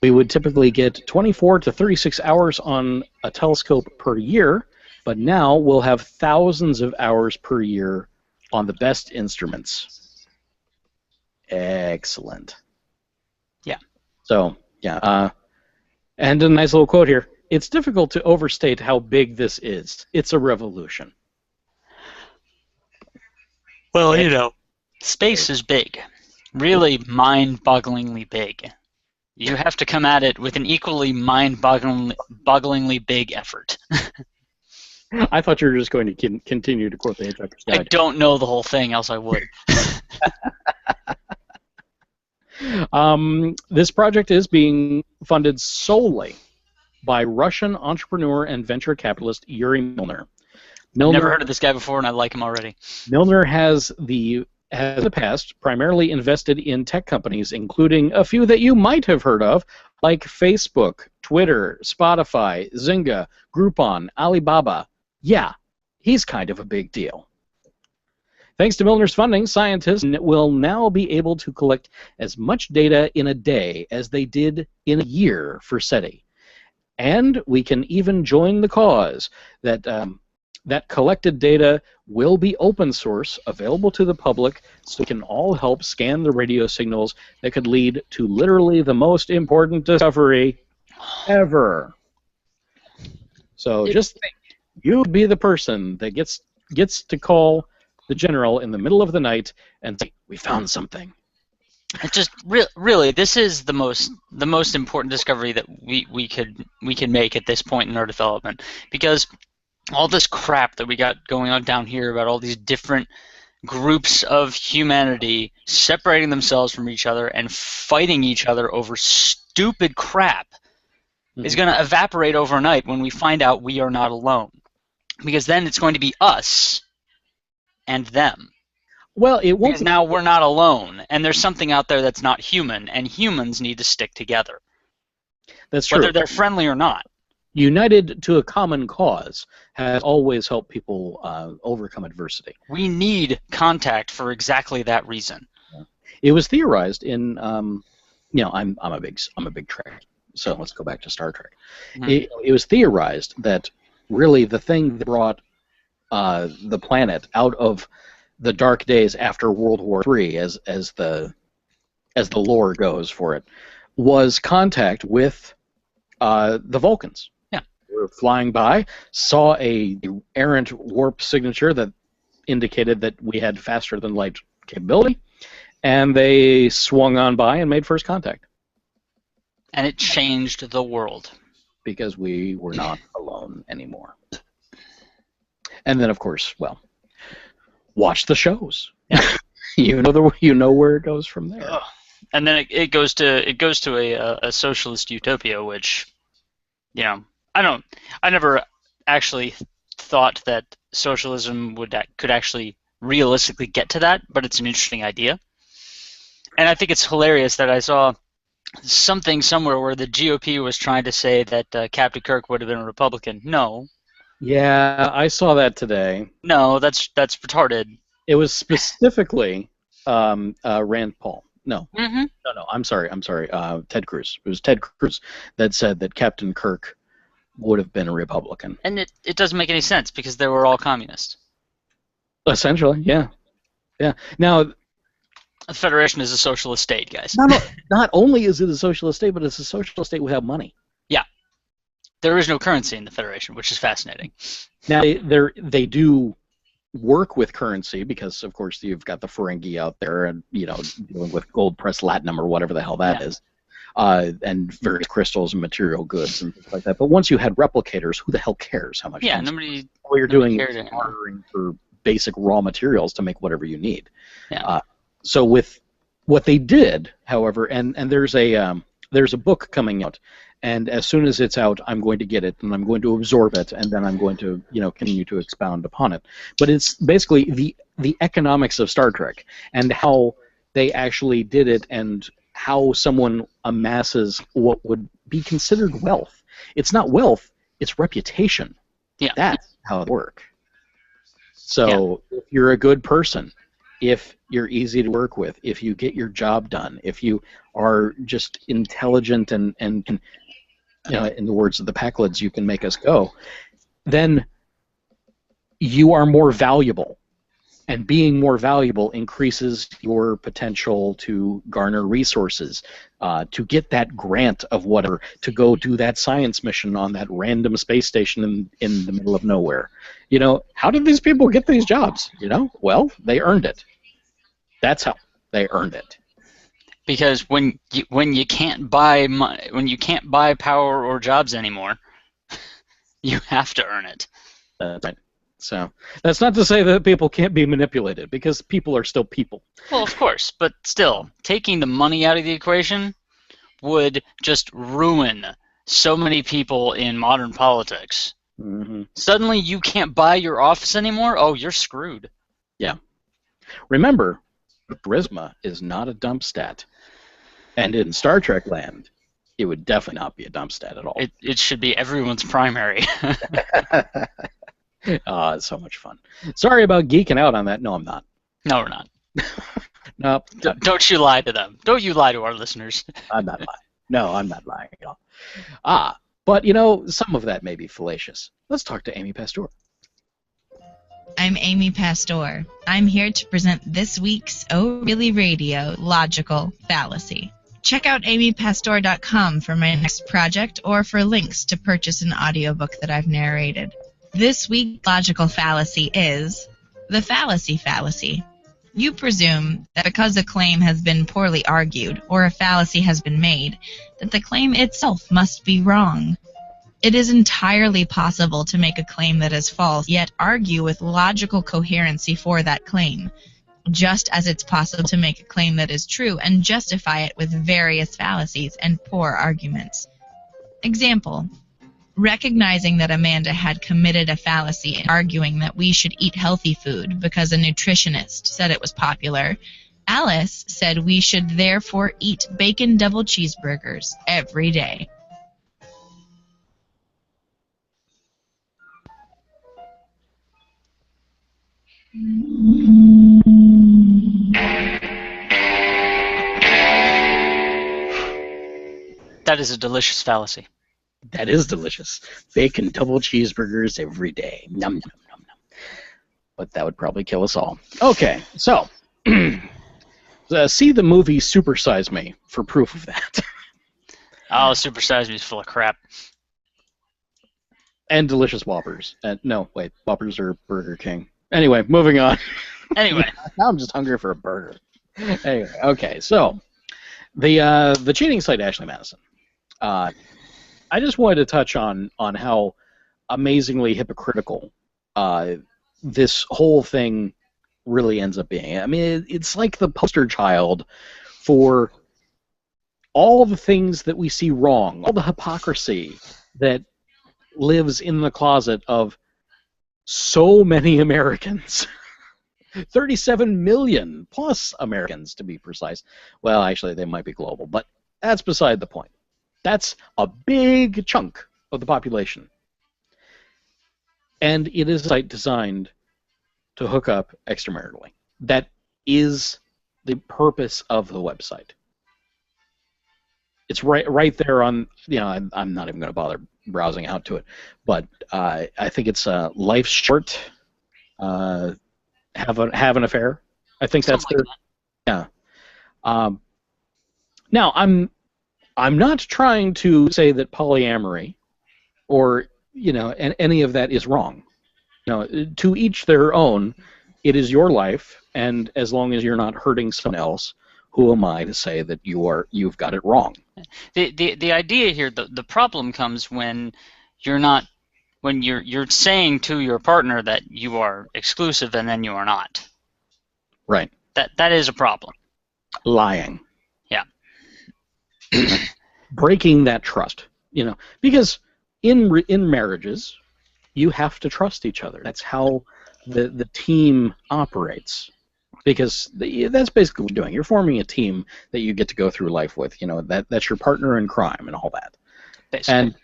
We would typically get 24 to 36 hours on a telescope per year, but now we'll have thousands of hours per year on the best instruments. Excellent. Yeah. So, and a nice little quote here. It's difficult to overstate how big this is. It's a revolution. Well, space is big. Really mind-bogglingly big. You have to come at it with an equally mind-bogglingly big effort. I thought you were just going to continue to quote the Hitchhiker's Guide. I don't know the whole thing, else I would. This project is being funded solely by Russian entrepreneur and venture capitalist Yuri Milner. Never heard of this guy before, and I like him already. Milner has in the past primarily invested in tech companies, including a few that you might have heard of, like Facebook, Twitter, Spotify, Zynga, Groupon, Alibaba. Yeah, he's kind of a big deal. Thanks to Milner's funding, scientists will now be able to collect as much data in a day as they did in a year for SETI. And we can even join the cause that that collected data will be open source, available to the public, so we can all help scan the radio signals that could lead to literally the most important discovery ever. So just think, you'd be the person that gets to call the general in the middle of the night and say, "We found something." It's just really, this is the most important discovery that we can make at this point in our development, because all this crap that we got going on down here about all these different groups of humanity separating themselves from each other and fighting each other over stupid crap is going to evaporate overnight when we find out we are not alone. Because then it's going to be us and them. Well, it won't. Because now we're not alone, and there's something out there that's not human, and humans need to stick together. That's true. Whether they're friendly or not. United to a common cause has always helped people overcome adversity. We need contact for exactly that reason. It was theorized in, I'm a big Trek, so let's go back to Star Trek. Mm-hmm. It was theorized that really the thing that brought the planet out of the dark days after World War III, as the lore goes for it, was contact with the Vulcans. Yeah, they were flying by, saw a errant warp signature that indicated that we had faster than light capability, and they swung on by and made first contact. And it changed the world. Because we were not alone anymore. And then, of course, well, watch the shows. Yeah. you know where it goes from there. And then it goes to a socialist utopia, which, I never actually thought that socialism could actually realistically get to that, but it's an interesting idea. And I think it's hilarious that I saw something somewhere where the GOP was trying to say that Captain Kirk would have been a Republican. No, I saw that today. no, that's retarded. It was specifically Rand Paul. No, Mm-hmm. no, I'm sorry. Ted Cruz. It was Ted Cruz that said that Captain Kirk would have been a Republican. And it doesn't make any sense because they were all communists. Essentially, yeah. Now, The Federation is a socialist state, guys. not only is it a socialist state, but it's a socialist state without money. Yeah. There is no currency in the Federation, which is fascinating. Now, they do work with currency because, of course, you've got the Ferengi out there and, dealing with gold-pressed latinum or whatever the hell that is, and various crystals and material goods and things like that. But once you had replicators, who the hell cares how much? Yeah, all you're doing cared is anymore. ordering for basic raw materials to make whatever you need. Yeah. So with what they did, however, and there's a book coming out, and as soon as it's out, I'm going to get it, and I'm going to absorb it, and then I'm going to, continue to expound upon it. But it's basically the economics of Star Trek and how they actually did it and how someone amasses what would be considered wealth. It's not wealth, it's reputation. Yeah. That's how it works. So if you're a good person, if you're easy to work with, if you get your job done, if you are just intelligent and in the words of the Packlids, you can make us go, then you are more valuable. And being more valuable increases your potential to garner resources, to get that grant of whatever, to go do that science mission on that random space station in the middle of nowhere. How did these people get these jobs? Well, they earned it. That's how they earned it. Because when you can't buy power or jobs anymore, you have to earn it. That's right. So that's not to say that people can't be manipulated, because people are still people. Well, of course, but still, taking the money out of the equation would just ruin so many people in modern politics. Mm-hmm. Suddenly, you can't buy your office anymore? Oh, you're screwed. Yeah. Remember, charisma is not a dump stat. And in Star Trek land, it would definitely not be a dump stat at all. It should be everyone's primary. It's so much fun. Sorry about geeking out on that. No, I'm not. No, we're not. No. Don't you lie to them. Don't you lie to our listeners. I'm not lying. No, I'm not lying at all. But, some of that may be fallacious. Let's talk to Amy Pastoor. I'm Amy Pastoor. I'm here to present this week's ORly Radio Logical Fallacy. Check out amypastoor.com for my next project or for links to purchase an audiobook that I've narrated. This week's logical fallacy is the fallacy fallacy. You presume that because a claim has been poorly argued or a fallacy has been made, that the claim itself must be wrong. It is entirely possible to make a claim that is false, yet argue with logical coherency for that claim, just as it's possible to make a claim that is true and justify it with various fallacies and poor arguments. Example: recognizing that Amanda had committed a fallacy in arguing that we should eat healthy food because a nutritionist said it was popular, Alice said we should therefore eat bacon double cheeseburgers every day. That is a delicious fallacy. That is delicious. Bacon double cheeseburgers every day. Num, num, num, num. But that would probably kill us all. Okay, so see the movie Super Size Me for proof of that. Oh, Super Size Me is full of crap. And delicious Whoppers. No, wait, Whoppers are Burger King. Anyway, moving on. Anyway. Now I'm just hungry for a burger. Anyway, okay, so the cheating site Ashley Madison. I just wanted to touch on how amazingly hypocritical this whole thing really ends up being. I mean, it's like the poster child for all the things that we see wrong, all the hypocrisy that lives in the closet of so many Americans. 37 million plus Americans, to be precise. Well, actually, they might be global, but that's beside the point. That's a big chunk of the population. And it is a site designed to hook up extramaritally. That is the purpose of the website. It's right there on, I'm not even going to bother browsing out to it, but I think it's Life's Short, Have an Affair. I think that's Something their, yeah. Now, I'm not trying to say that polyamory or, any of that is wrong. To each their own. It is your life, and as long as you're not hurting someone else, who am I to say that you've got it wrong? The idea here, the problem comes when you're saying to your partner that you are exclusive and then you are not. Right. That is a problem. Lying. Yeah. Breaking that trust. Because in marriages, you have to trust each other. That's how the team operates, because that's basically what you're doing. You're forming a team that you get to go through life with. That's your partner in crime and all that. Basically. And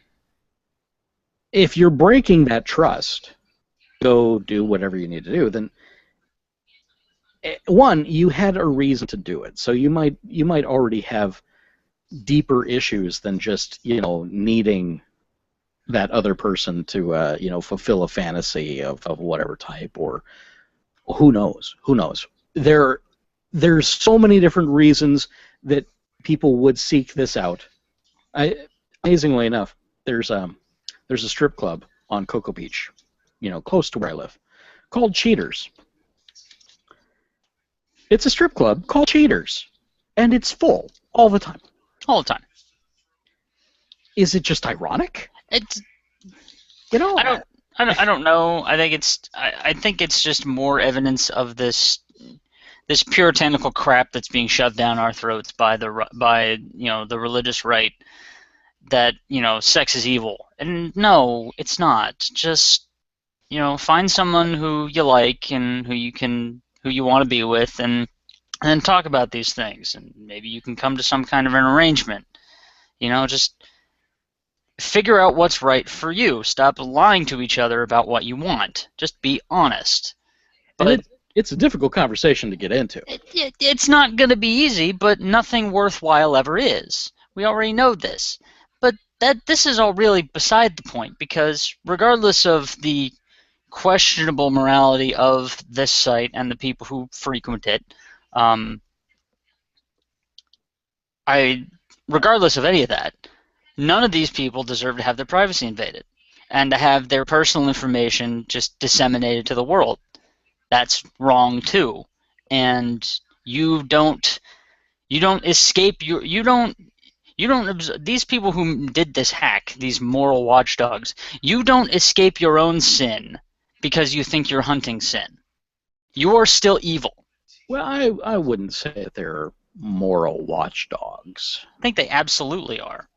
if you're breaking that trust, go do whatever you need to do. Then, one, you had a reason to do it, so you might already have deeper issues than just needing that other person to fulfill a fantasy of whatever type, or who knows. There's so many different reasons that people would seek this out. Amazingly enough, there's a strip club on Cocoa Beach, close to where I live, called Cheaters. It's a strip club called Cheaters, and it's full all the time. All the time. Is it just ironic? It's, I don't know. I think it's just more evidence of this puritanical crap that's being shoved down our throats by the religious right, that sex is evil. And no, it's not. Just find someone who you like and who you want to be with, and then talk about these things, and maybe you can come to some kind of an arrangement. Just figure out what's right for you. Stop lying to each other about what you want. Just be honest. But it's a difficult conversation to get into. It's not going to be easy, but nothing worthwhile ever is. We already know this. But this is all really beside the point, because regardless of the questionable morality of this site and the people who frequent it, regardless of any of that, none of these people deserve to have their privacy invaded and to have their personal information just disseminated to the world. That's wrong too. And you don't escape these people who did this hack, these moral watchdogs, you don't escape your own sin because you think you're hunting sin. You are still evil. Well, I wouldn't say that they're moral watchdogs. I think they absolutely are.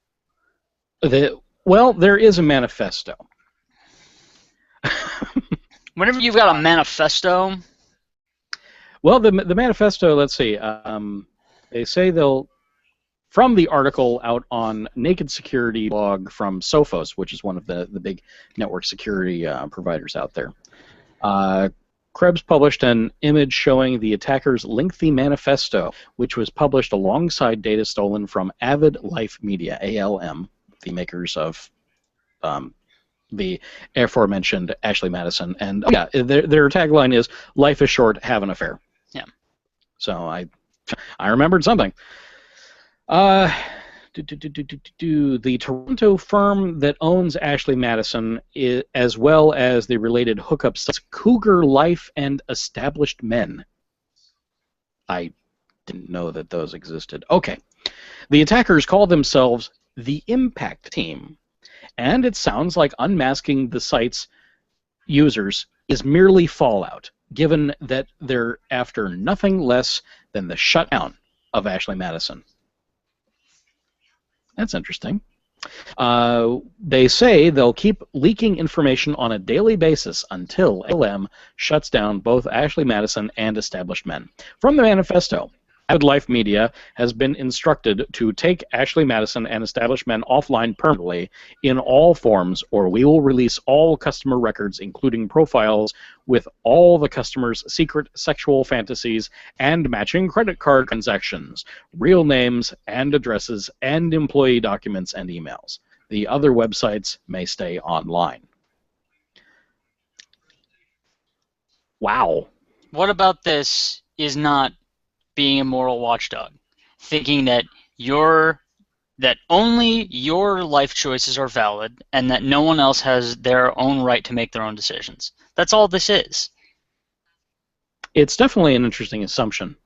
Well, there is a manifesto. Whenever you've got a manifesto... Well, the manifesto, let's see. They say from the article out on Naked Security blog from Sophos, which is one of the big network security providers out there, Krebs published an image showing the attackers' lengthy manifesto, which was published alongside data stolen from Avid Life Media, ALM, the makers of the aforementioned Ashley Madison. And their tagline is "Life is short, have an affair." Yeah. So I remembered something. The Toronto firm that owns Ashley Madison, as well as the related hookup sites Cougar Life and Established Men. I didn't know that those existed. Okay. The attackers call themselves the Impact Team, and it sounds like unmasking the site's users is merely fallout, given that they're after nothing less than the shutdown of Ashley Madison. That's interesting. They say they'll keep leaking information on a daily basis until ALM shuts down both Ashley Madison and established men. From the manifesto, Avid Life Media has been instructed to take Ashley Madison and established men offline permanently in all forms, or we will release all customer records, including profiles with all the customers' secret sexual fantasies and matching credit card transactions, real names and addresses, and employee documents and emails. The other websites may stay online. Wow. What about this is not being a moral watchdog, thinking that only your life choices are valid and that no one else has their own right to make their own decisions. That's all this is. It's definitely an interesting assumption.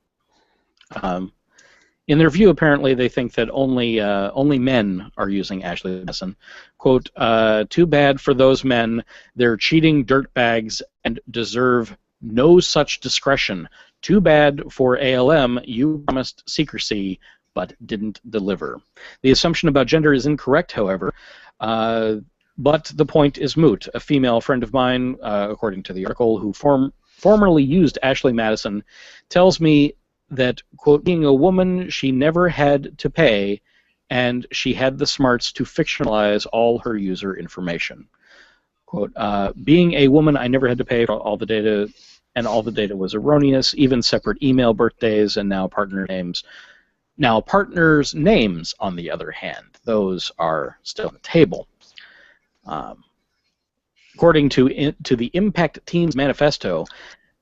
In their view, apparently, they think that only men are using Ashley Madison. Quote, too bad for those men. They're cheating dirtbags and deserve no such discretion. Too bad for ALM. You promised secrecy but didn't deliver. The assumption about gender is incorrect, however, but the point is moot. A female friend of mine, according to the article, who formerly used Ashley Madison, tells me that, quote, being a woman, she never had to pay, and she had the smarts to fictionalize all her user information. Quote, being a woman, I never had to pay for all the data, and all the data was erroneous, even separate email birthdays, and now partner names. Now, partners' names, on the other hand, those are still on the table. According to the Impact Team's manifesto,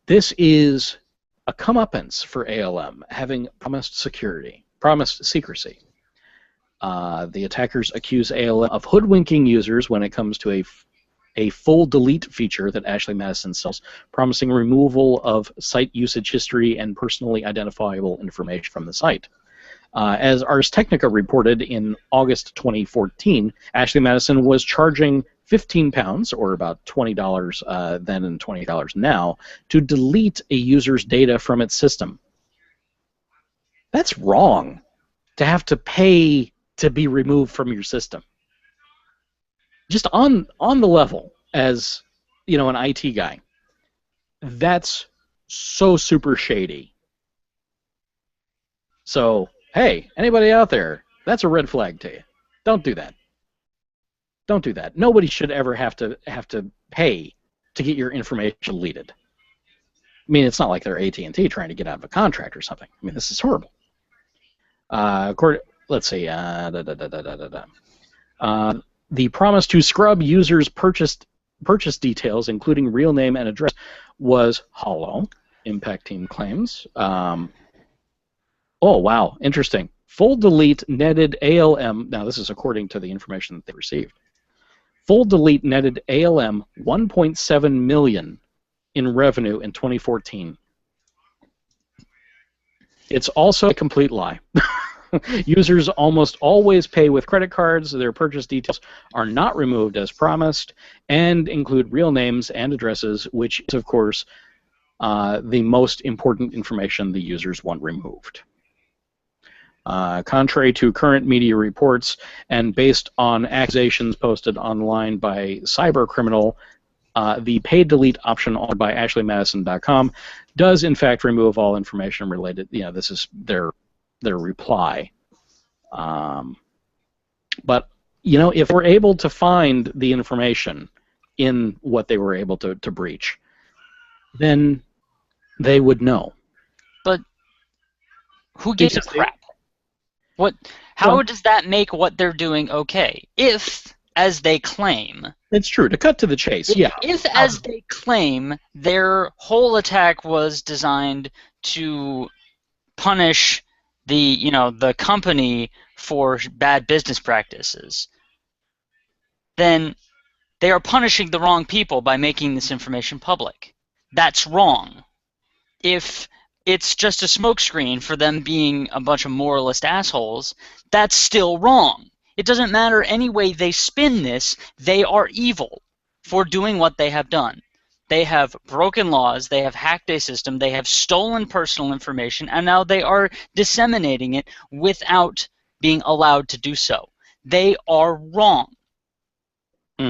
this is a comeuppance for ALM, having promised secrecy. The attackers accuse ALM of hoodwinking users when it comes to a full delete feature that Ashley Madison sells, promising removal of site usage history and personally identifiable information from the site. As Ars Technica reported in August 2014, Ashley Madison was charging £15, or about $20 then and $20 now, to delete a user's data from its system. That's wrong, to have to pay to be removed from your system. Just on the level as, an IT guy, that's so super shady. So, hey, anybody out there, that's a red flag to you. Don't do that. Don't do that. Nobody should ever have to pay to get your information deleted. I mean, it's not like they're AT&T trying to get out of a contract or something. I mean, this is horrible. Let's see. The promise to scrub users' purchase details, including real name and address, was hollow, Impact Team claims. Oh, wow, interesting. Full delete netted ALM, now this is according to the information that they received. Full delete netted ALM $1.7 million in revenue in 2014. It's also a complete lie. Users almost always pay with credit cards. Their purchase details are not removed as promised and include real names and addresses, which is, of course, the most important information the users want removed. Contrary to current media reports and based on accusations posted online by cybercriminal, the paid delete option offered by AshleyMadison.com does in fact remove all information related. This is their reply. But if we're able to find the information in what they were able to breach, then they would know. But who gives a crap? How does that make what they're doing okay? If, as they claim... It's true. To cut to the chase, yeah. If, as they claim, their whole attack was designed to punish the company for bad business practices, then they are punishing the wrong people by making this information public. That's wrong. If it's just a smokescreen for them being a bunch of moralist assholes, that's still wrong. It doesn't matter any way they spin this, they are evil for doing what they have done. They have broken laws, they have hacked a system, they have stolen personal information, and now they are disseminating it without being allowed to do so. They are wrong. Hmm.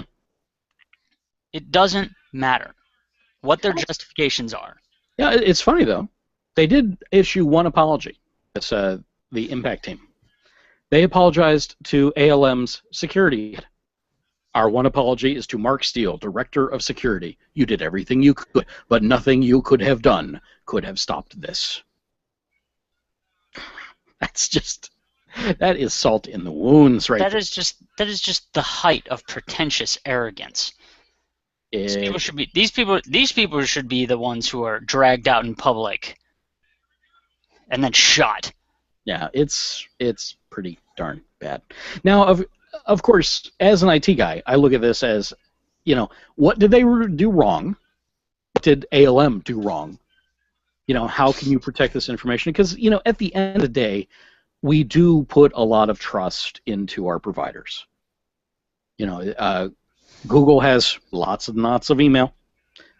It doesn't matter what their justifications are. Yeah, it's funny though. They did issue one apology. It's the Impact team. They apologized to ALM's security. Our one apology is to Mark Steele, Director of Security. You did everything you could, but nothing you could have done could have stopped this. That is salt in the wounds, right? That is just the height of pretentious arrogance. These people should be the ones who are dragged out in public and then shot. Yeah, it's pretty darn bad. Now, of course, as an IT guy, I look at this as, what did they do wrong? What did ALM do wrong? How can you protect this information? Because, at the end of the day, we do put a lot of trust into our providers. Google has lots and lots of email.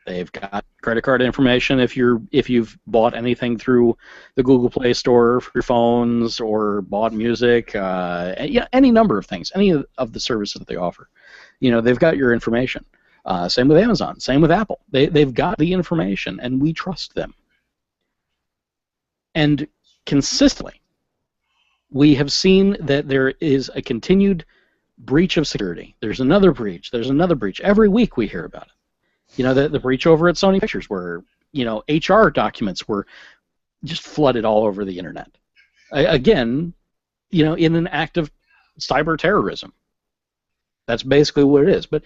They've got credit card information if you've bought anything through the Google Play Store for your phones or bought music, any number of things, any of the services that they offer. They've got your information. Same with Amazon. Same with Apple. They've got the information, and we trust them. And consistently, we have seen that there is a continued breach of security. There's another breach. There's another breach. Every week we hear about it. The breach over at Sony Pictures where, HR documents were just flooded all over the internet. Again, in an act of cyber terrorism. That's basically what it is. But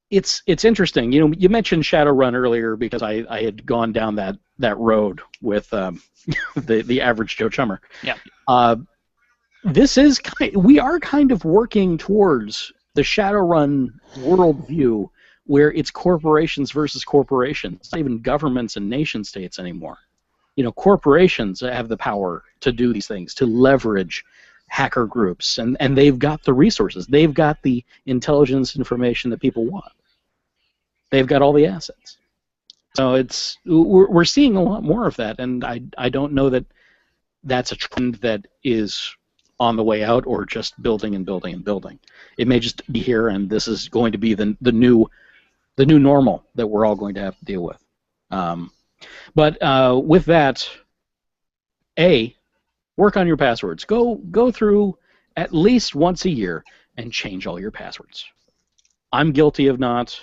it's interesting. You mentioned Shadowrun earlier because I had gone down that road with the average Joe Chummer. Yeah. We are kind of working towards the Shadowrun worldview where it's corporations versus corporations. It's not even governments and nation states anymore. Corporations have the power to do these things, to leverage hacker groups, and they've got the resources. They've got the intelligence information that people want. They've got all the assets. So we're seeing a lot more of that, and I don't know that that's a trend that is on the way out or just building and building and building. It may just be here, and this is going to be the new normal that we're all going to have to deal with. But with that, work on your passwords. Go through at least once a year and change all your passwords. I'm guilty of not.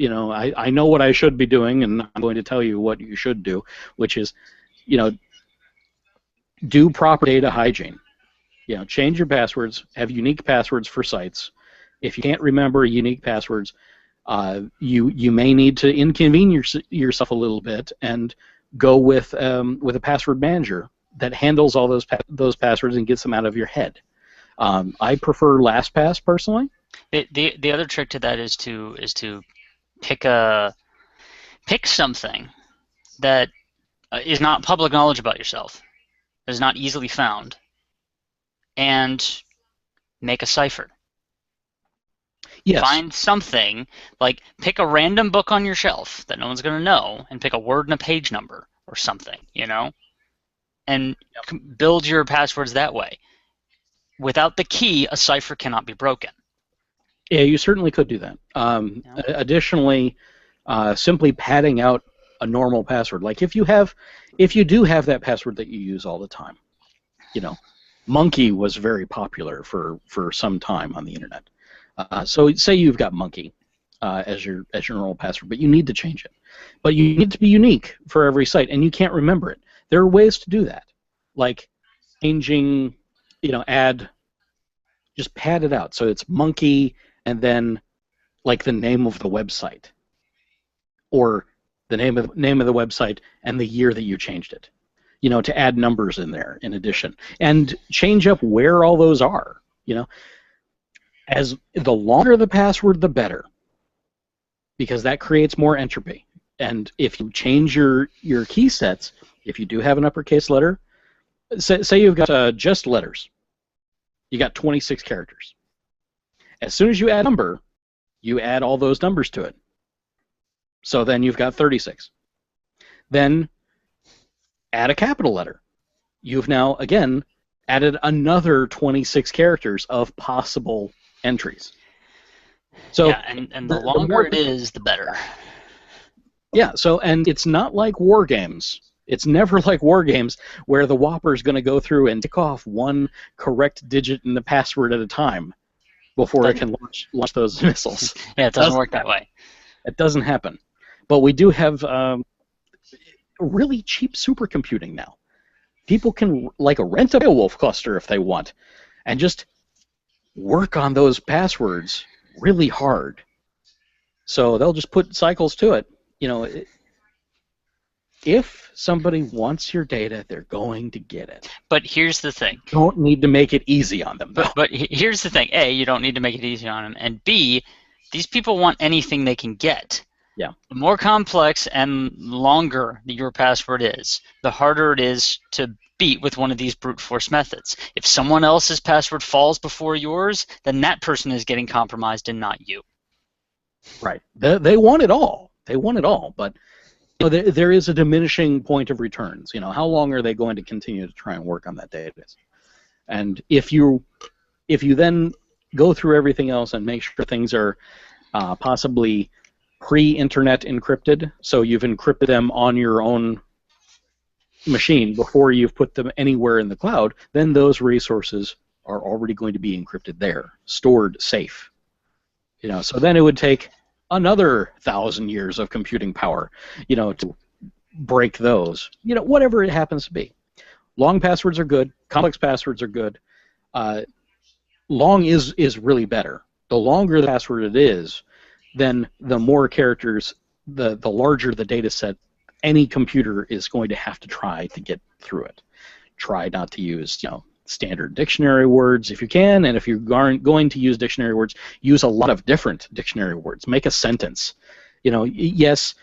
I know what I should be doing, and I'm going to tell you what you should do, which is, do proper data hygiene. Change your passwords. Have unique passwords for sites. If you can't remember unique passwords, you may need to inconvenience yourself a little bit and go with a password manager that handles all those passwords and gets them out of your head. I prefer LastPass personally. The other trick to that is to pick something that is not public knowledge about yourself, that is not easily found, and make a cipher. Yes. Find something, like pick a random book on your shelf that no one's going to know, and pick a word and a page number or something, and build your passwords that way. Without the key, a cipher cannot be broken. Yeah, you certainly could do that. Additionally, simply padding out a normal password. Like if you do have that password that you use all the time, Monkey was very popular for some time on the internet. So say you've got Monkey as your normal password, but you need to change it. But you need to be unique for every site, and you can't remember it. There are ways to do that, like changing, just pad it out so it's Monkey and then like the name of the website, or the name of the website and the year that you changed it. To add numbers in there in addition, and change up where all those are. As the longer the password, the better, because that creates more entropy. And if you change your key sets, if you do have an uppercase letter, say you've got just letters, you got 26 characters. As soon as you add a number, you add all those numbers to it. So then you've got 36. Then add a capital letter. You've now, again, added another 26 characters of possible entries. So yeah, and the longer it is, the better. Yeah, so, and it's not like war games. It's never like war games where the Whopper is going to go through and tick off one correct digit in the password at a time before it can launch those missiles. Yeah, it doesn't work that way. It doesn't happen. But we do have really cheap supercomputing now. People can rent a Beowulf cluster if they want and just work on those passwords really hard. So they'll just put cycles to it. If somebody wants your data, they're going to get it. But here's the thing. You don't need to make it easy on them. But here's the thing. A, you don't need to make it easy on them. And B, these people want anything they can get. Yeah. The more complex and longer your password is, the harder it is to beat with one of these brute force methods. If someone else's password falls before yours, then that person is getting compromised and not you. Right. They want it all. They want it all. But there is a diminishing point of returns. How long are they going to continue to try and work on that database? And if you then go through everything else and make sure things are possibly pre-internet encrypted, so you've encrypted them on your own machine before you've put them anywhere in the cloud, then those resources are already going to be encrypted there, stored safe. So then it would take another 1,000 years of computing power, to break those. Whatever it happens to be. Long passwords are good. Complex passwords are good. Long is really better. The longer the password it is, then the more characters, the larger the data set, any computer is going to have to try to get through it. Try not to use, standard dictionary words if you can, and if you aren't going to use dictionary words, use a lot of different dictionary words. Make a sentence. Yes,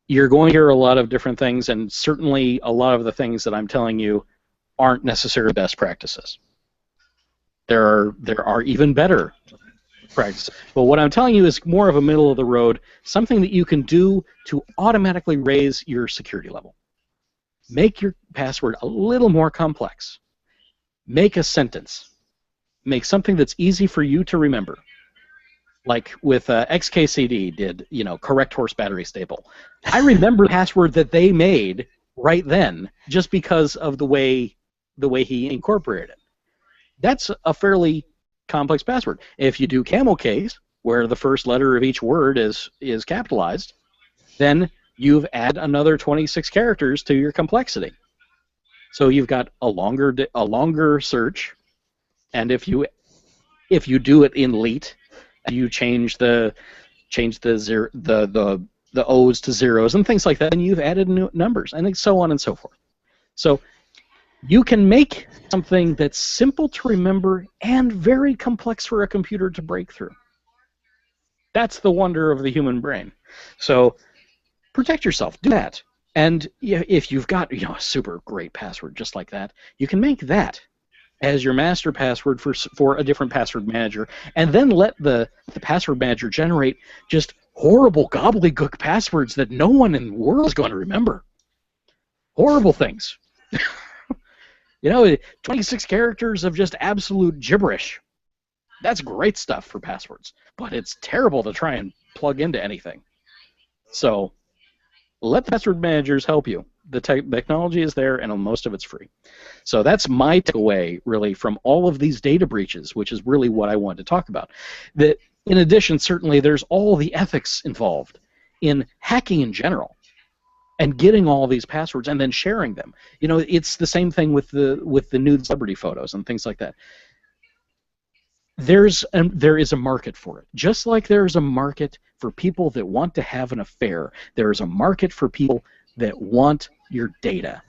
you're going to hear a lot of different things, and certainly a lot of the things that I'm telling you aren't necessarily best practices. There are even better practices. But what I'm telling you is more of a middle of the road, something that you can do to automatically raise your security level. Make your password a little more complex. Make a sentence. Make something that's easy for you to remember. Like with XKCD did, correct horse battery staple. I remember the password that they made right then just because of the way he incorporated it. That's a fairly complex password. If you do camel case, where the first letter of each word is capitalized, then you've added another 26 characters to your complexity. So you've got a longer search, and if you do it in LEET, you change the O's to zeros and things like that, and you've added new numbers, and so on and so forth. So you can make something that's simple to remember and very complex for a computer to break through. That's the wonder of the human brain. So protect yourself. Do that. And if you've got a super great password just like that, you can make that as your master password for a different password manager, and then let the password manager generate just horrible gobbledygook passwords that no one in the world is going to remember. Horrible things. 26 characters of just absolute gibberish. That's great stuff for passwords, but it's terrible to try and plug into anything. So let the password managers help you. The technology is there, and most of it's free. So that's my takeaway, really, from all of these data breaches, which is really what I wanted to talk about. That, in addition, certainly there's all the ethics involved in hacking in general, and getting all these passwords and then sharing them. It's the same thing with the nude celebrity photos and things like that. There is a market for it. Just like there is a market for people that want to have an affair, there is a market for people that want your data.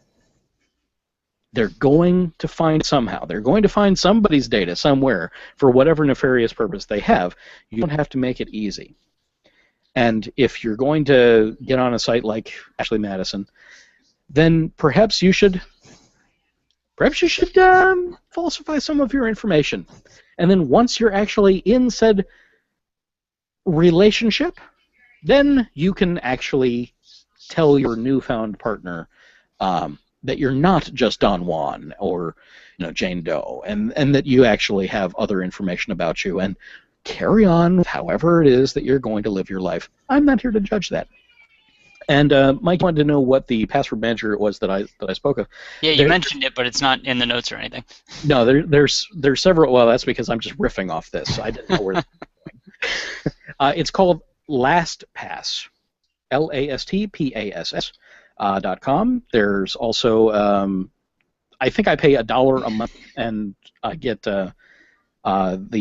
They're going to find somehow. They're going to find somebody's data somewhere for whatever nefarious purpose they have. You don't have to make it easy. And if you're going to get on a site like Ashley Madison, then perhaps you should falsify some of your information. And then once you're actually in said relationship, then you can actually tell your newfound partner that you're not just Don Juan or Jane Doe, and that you actually have other information about you, and carry on with however it is that you're going to live your life. I'm not here to judge that. And Mike wanted to know what the password manager was that I spoke of. Yeah, you mentioned it, but it's not in the notes or anything. No, there's several. Well, that's because I'm just riffing off this. I didn't know where. It's called LastPass, LASTPASS.com. There's also I think I pay $1 a month, and I get the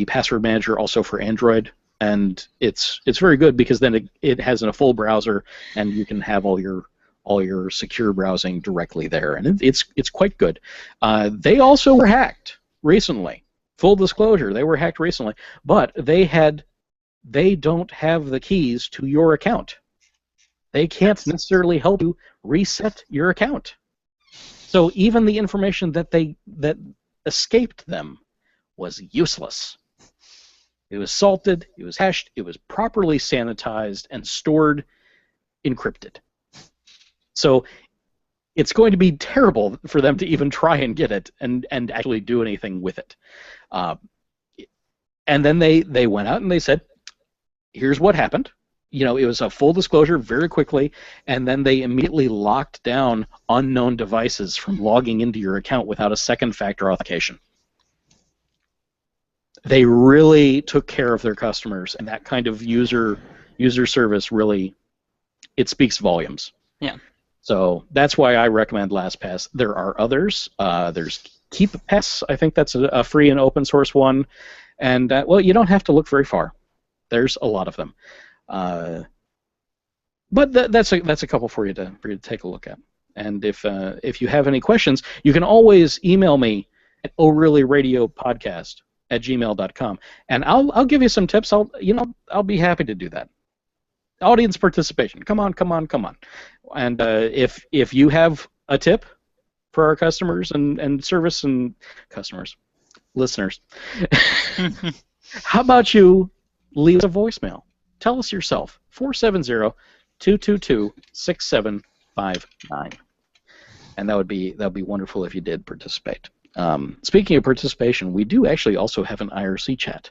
password manager also for Android. And it's very good because then it has a full browser, and you can have all your secure browsing directly there, and it's quite good. They also were hacked recently. Full disclosure, they were hacked recently, but they don't have the keys to your account. They can't necessarily help you reset your account. So even the information that escaped them was useless. It was salted, it was hashed, it was properly sanitized and stored encrypted. So it's going to be terrible for them to even try and get it and actually do anything with it. And then they went out and they said, here's what happened. It was a full disclosure very quickly, and then they immediately locked down unknown devices from logging into your account without a second factor authentication. They really took care of their customers, and that kind of user service really, it speaks volumes. Yeah. So that's why I recommend LastPass. There are others. There's KeepPass. I think that's a free and open source one, and well, you don't have to look very far. There's a lot of them, but that's a couple for you to take a look at. And if you have any questions, you can always email me at orlyradiopodcast@gmail.com, and I'll give you some tips. I'll be happy to do that. Audience participation. Come on. And if you have a tip for our customers and service and listeners, how about you leave us a voicemail? Tell us yourself. 470-222-6759. And that would be wonderful if you did participate. Speaking of participation, we do actually also have an IRC chat,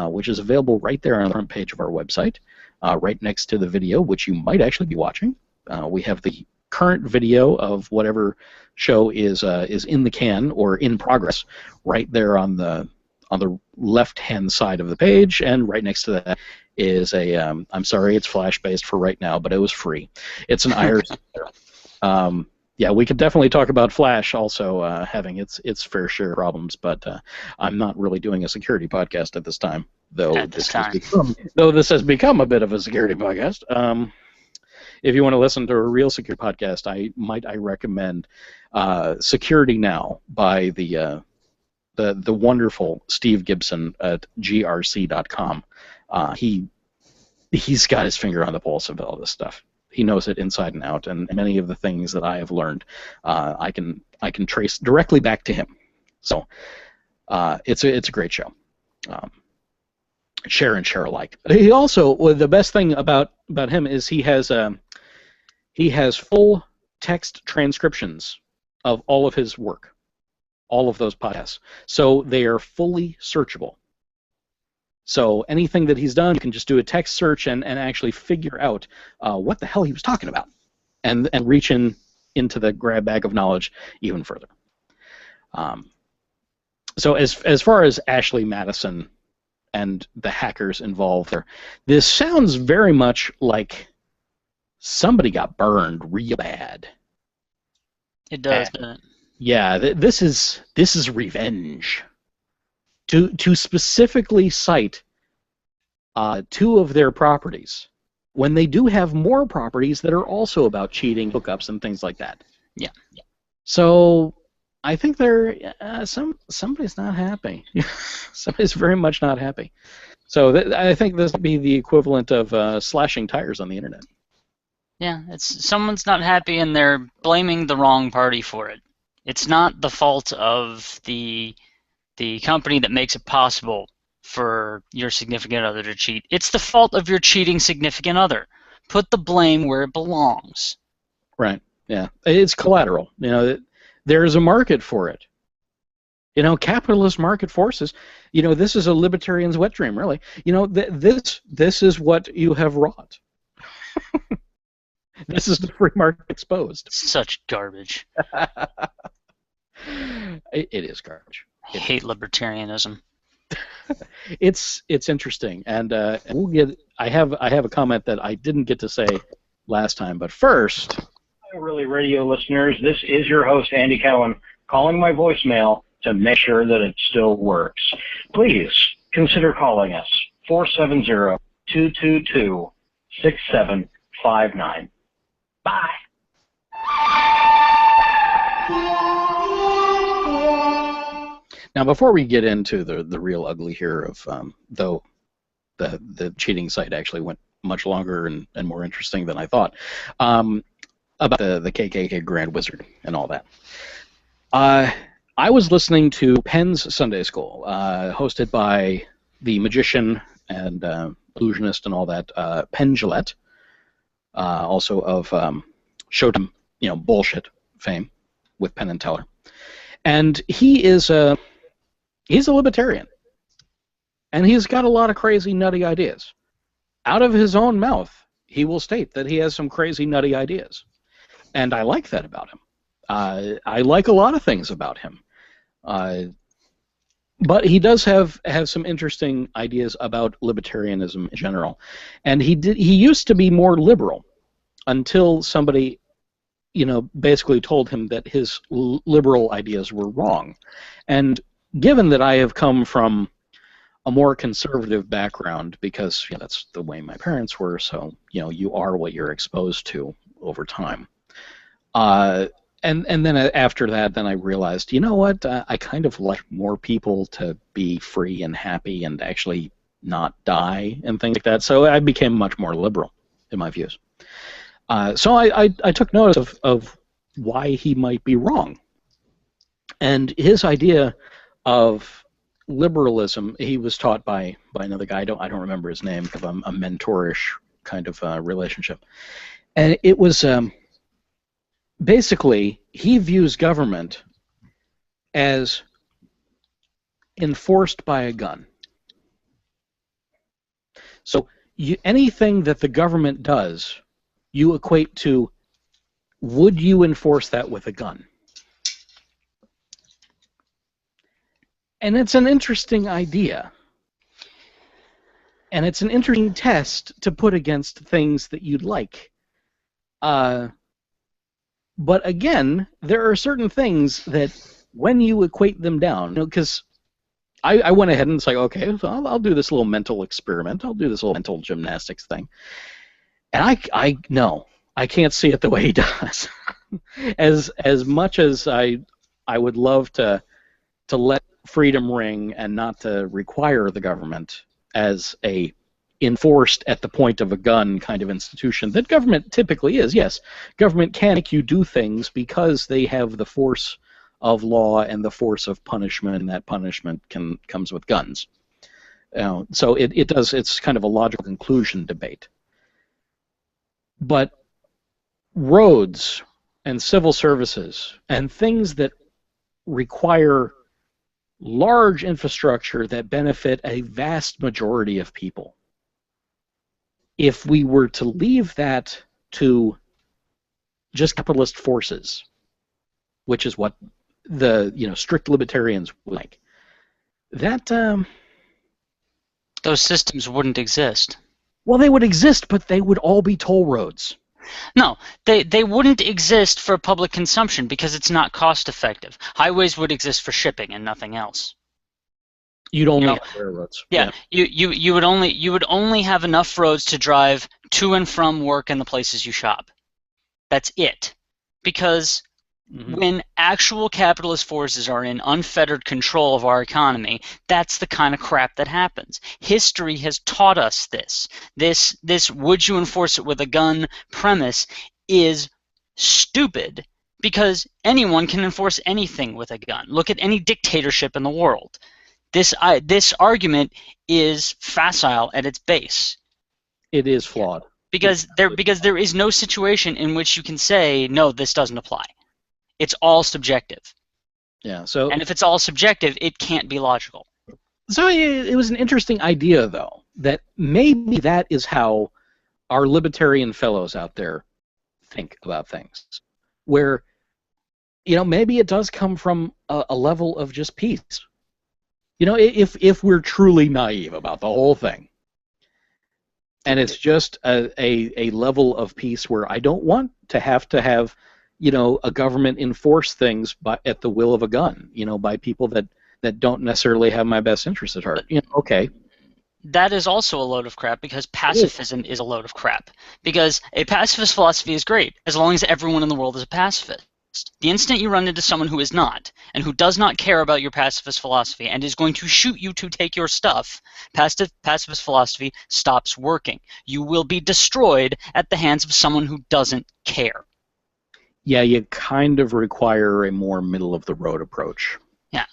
which is available right there on the front page of our website, right next to the video, which you might actually be watching. We have the current video of whatever show is in the can or in progress right there on the left-hand side of the page, and right next to that is a I'm sorry, it's Flash-based for right now, but it was free. It's an IRC. Yeah, we could definitely talk about Flash also having its fair share of problems, but I'm not really doing a security podcast at this time, though this has become a bit of a security podcast. If you want to listen to a real security podcast, I recommend Security Now by the wonderful Steve Gibson at grc.com. He's got his finger on the pulse of all this stuff. He knows it inside and out, and many of the things that I have learned, I can trace directly back to him. So it's a great show. Share and share alike. He also, the best thing about him is he has full text transcriptions of all of his work, all of those podcasts. So they are fully searchable. So anything that he's done, you can just do a text search and actually figure out what the hell he was talking about, and reach into the grab bag of knowledge even further. So as far as Ashley Madison and the hackers involved there, this sounds very much like somebody got burned real bad. It does, doesn't it? Yeah, this is revenge. To specifically cite two of their properties, when they do have more properties that are also about cheating, hookups, and things like that. Yeah. So I think somebody's not happy. Somebody's very much not happy. So I think this would be the equivalent of slashing tires on the internet. Yeah, someone's not happy and they're blaming the wrong party for it. It's not the fault of the company that makes it possible for your significant other to cheat. It's the fault of your cheating significant other. Put the blame where it belongs. Right. Yeah, it's collateral. There's a market for it. Capitalist market forces. This is a libertarian's wet dream, really. This is what you have wrought. This is the free market exposed. Such garbage. It is garbage. I hate libertarianism. It's interesting, and we'll get. I have a comment that I didn't get to say last time, but first. Hi, ORly Radio listeners. This is your host, Andy Cowan, calling my voicemail to make sure that it still works. Please consider calling us, 470-222-6759. Bye. Now, before we get into the real ugly here of, though the cheating site actually went much longer and more interesting than I thought, about the KKK Grand Wizard and all that. I was listening to Penn's Sunday School, hosted by the magician and illusionist and all that, Penn Jillette, also of Showtime, bullshit fame with Penn and Teller. And he's a libertarian. And he's got a lot of crazy, nutty ideas. Out of his own mouth, he will state that he has some crazy, nutty ideas. And I like that about him. I like a lot of things about him. But he does have some interesting ideas about libertarianism in general. And he used to be more liberal until somebody, basically told him that his liberal ideas were wrong. And given that I have come from a more conservative background, because that's the way my parents were, so you are what you're exposed to over time. And then after that, then I realized, you know what? I kind of like more people to be free and happy and actually not die and things like that. So I became much more liberal in my views. So I took notice of why he might be wrong. And his idea of liberalism, he was taught by another guy. I don't remember his name, because I'm a mentorish kind of relationship. And it was basically, he views government as enforced by a gun. So anything that the government does, you equate to, would you enforce that with a gun? And it's an interesting idea. And it's an interesting test to put against things that you'd like. But again, there are certain things that when you equate them down, because I went ahead and said, okay, so I'll do this little mental experiment. I'll do this little mental gymnastics thing. And I can't see it the way he does. as much as I would love to let freedom ring and not to require the government as a enforced at the point of a gun kind of institution that government typically is. Yes, government can make you do things because they have the force of law and the force of punishment, and that punishment comes with guns. So it's kind of a logical conclusion debate. But roads and civil services and things that require large infrastructure that benefit a vast majority of people, if we were to leave that to just capitalist forces, which is what the strict libertarians would like, that those systems wouldn't exist. Well, they would exist, but they would all be toll roads. No, they wouldn't exist for public consumption because it's not cost effective. Highways would exist for shipping and nothing else. You'd only have railroads. Yeah, you would only have enough roads to drive to and from work and the places you shop. That's it. Because when actual capitalist forces are in unfettered control of our economy, that's the kind of crap that happens. History has taught us this. This would you enforce it with a gun premise is stupid, because anyone can enforce anything with a gun. Look at any dictatorship in the world. This argument is facile at its base. It is flawed. because there is no situation in which you can say, no, this doesn't apply. It's all subjective. Yeah. So, and if it's all subjective, it can't be logical. So it was an interesting idea, though, that maybe that is how our libertarian fellows out there think about things, where, maybe it does come from a level of just peace. If we're truly naive about the whole thing, and it's just a level of peace where I don't want to have a government enforce things at the will of a gun, by people that don't necessarily have my best interest at heart. Okay. That is also a load of crap, because pacifism is a load of crap. Because a pacifist philosophy is great as long as everyone in the world is a pacifist. The instant you run into someone who is not, and who does not care about your pacifist philosophy and is going to shoot you to take your stuff, pacifist philosophy stops working. You will be destroyed at the hands of someone who doesn't care. Yeah, you kind of require a more middle-of-the-road approach. Yeah.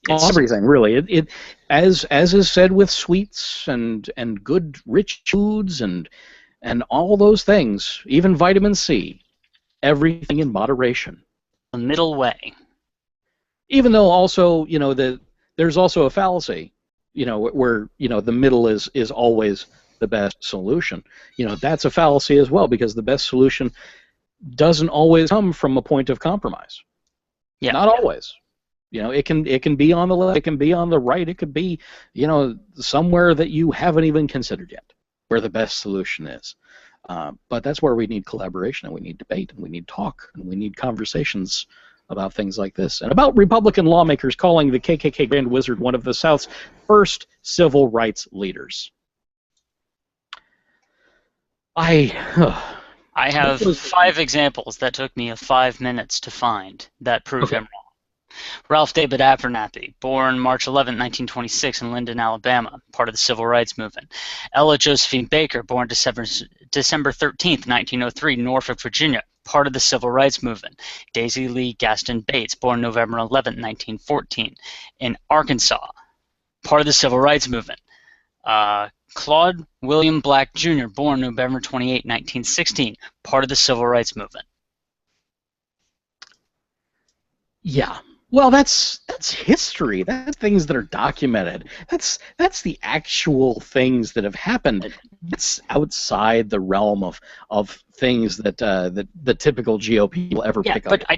Everything, really. It as is said with sweets and good rich foods and all those things, even vitamin C, everything in moderation. The middle way. Even though also, there's also a fallacy, where the middle is always the best solution. That's a fallacy as well, because the best solution doesn't always come from a point of compromise. Yeah. Not always. It can be on the left, it can be on the right, it could be, somewhere that you haven't even considered yet, where the best solution is. But that's where we need collaboration, and we need debate, and we need talk, and we need conversations about things like this, and about Republican lawmakers calling the KKK Grand Wizard one of the South's first civil rights leaders. I have 5 examples that took me 5 minutes to find that prove him wrong. Ralph David Abernathy, born March 11, 1926 in Linden, Alabama, part of the Civil Rights Movement. Ella Josephine Baker, born December 13, 1903, Norfolk, Virginia, part of the Civil Rights Movement. Daisy Lee Gaston Bates, born November 11, 1914, in Arkansas, part of the Civil Rights Movement. Claude William Black Jr., born November 28, 1916, part of the Civil Rights Movement. Yeah. Well, that's history. That's things that are documented. That's the actual things that have happened. It's outside the realm of things that the typical GOP will ever pick up. But I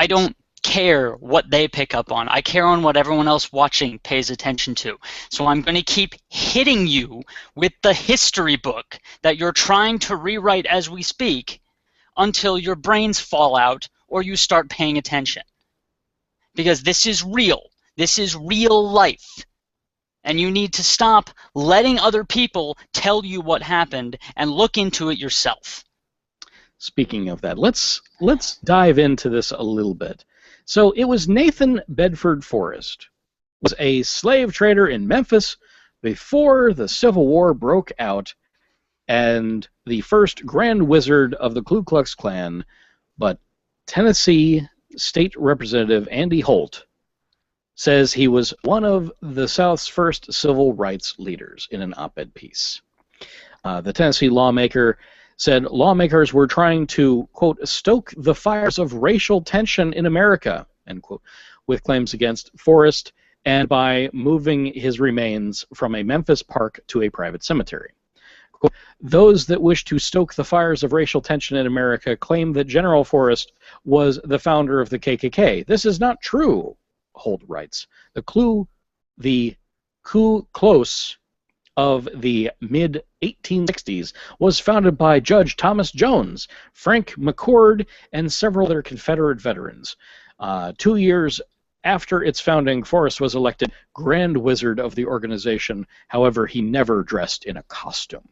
don't care what they pick up on. I care on what everyone else watching pays attention to. So I'm going to keep hitting you with the history book that you're trying to rewrite as we speak until your brains fall out or you start paying attention. Because this is real. This is real life. And you need to stop letting other people tell you what happened and look into it yourself. Speaking of that, let's dive into this a little bit. So it was Nathan Bedford Forrest, was a slave trader in Memphis before the Civil War broke out, and the first Grand Wizard of the Ku Klux Klan, but Tennessee State Representative Andy Holt says he was one of the South's first civil rights leaders in an op-ed piece. The Tennessee lawmaker said lawmakers were trying to, quote, stoke the fires of racial tension in America, end quote, with claims against Forrest, and by moving his remains from a Memphis park to a private cemetery. Quote, those that wish to stoke the fires of racial tension in America claim that General Forrest was the founder of the KKK. This is not true, Holt writes. The Ku Klux of the mid-1860s was founded by Judge Thomas Jones, Frank McCord, and several other Confederate veterans. 2 years after its founding, Forrest was elected Grand Wizard of the organization. However, he never dressed in a costume.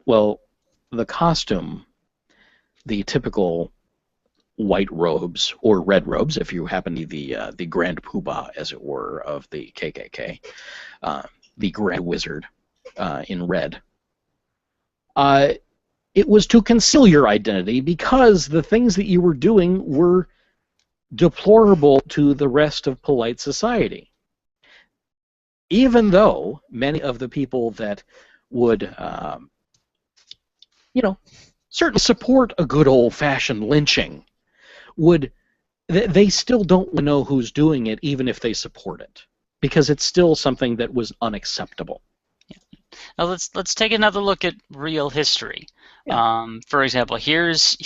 Well, the costume, the typical white robes, or red robes, if you happen to be the Grand Poobah, as it were, of the KKK, the Grand Wizard in red. It was to conceal your identity because the things that you were doing were deplorable to the rest of polite society. Even though many of the people that would, certainly support a good old-fashioned lynching, they still don't know who's doing it, even if they support it, because it's still something that was unacceptable. Now let's take another look at real history. Yeah. For example, here's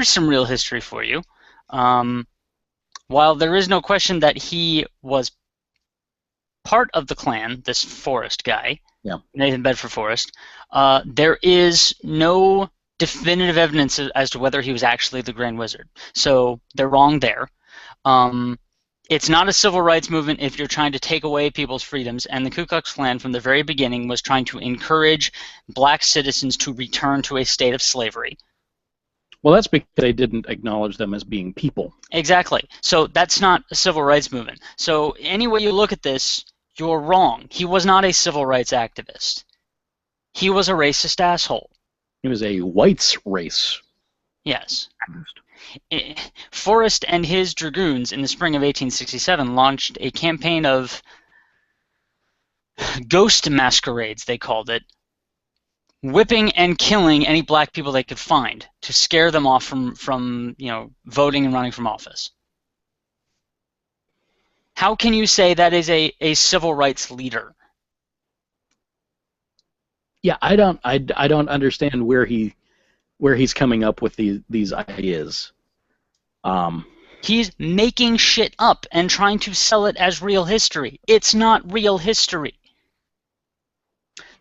some real history for you. While there is no question that he was part of the Klan, this Forrest guy, Nathan Bedford Forrest, there is no definitive evidence as to whether he was actually the Grand Wizard. So they're wrong there. It's not a civil rights movement if you're trying to take away people's freedoms, and the Ku Klux Klan from the very beginning was trying to encourage black citizens to return to a state of slavery. Well, that's because they didn't acknowledge them as being people. Exactly. So that's not a civil rights movement. So any way you look at this, you're wrong. He was not a civil rights activist. He was a racist asshole. He was a whites race. Yes. Forrest and his dragoons in the spring of 1867 launched a campaign of ghost masquerades, they called it, whipping and killing any black people they could find to scare them off from voting and running from office. How can you say that is a civil rights leader? Yeah, I don't understand where he's coming up with these ideas. He's making shit up and trying to sell it as real history. It's not real history.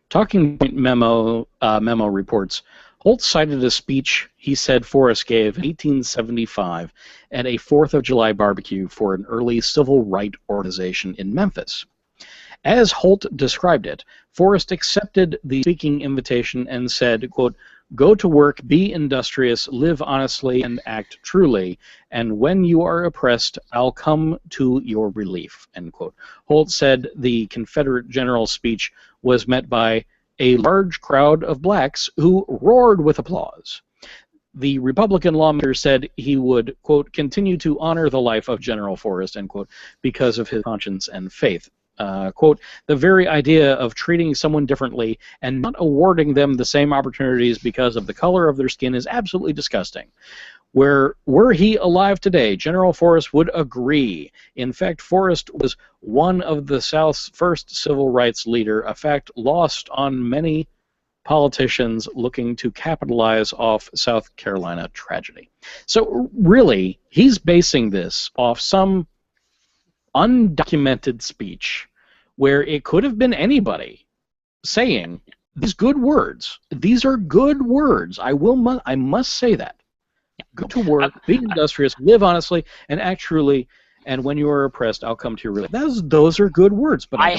Talking Point memo reports, Holt cited a speech he said Forrest gave in 1875 at a 4th of July barbecue for an early civil rights organization in Memphis. As Holt described it, Forrest accepted the speaking invitation and said, quote, "Go to work, be industrious, live honestly, and act truly, and when you are oppressed, I'll come to your relief," end quote. Holt said the Confederate general's speech was met by a large crowd of blacks who roared with applause. The Republican lawmaker said he would, quote, "continue to honor the life of General Forrest," end quote, because of his conscience and faith. Quote, "The very idea of treating someone differently and not awarding them the same opportunities because of the color of their skin is absolutely disgusting. Were he alive today, General Forrest would agree. In fact, Forrest was one of the South's first civil rights leader, a fact lost on many politicians looking to capitalize off South Carolina tragedy." So really, he's basing this off some undocumented speech where it could have been anybody saying these good words. These are good words. I must say that. Go to work, be industrious, live honestly, and act truly, and when you are oppressed, I'll come to your relief. Those are good words. But I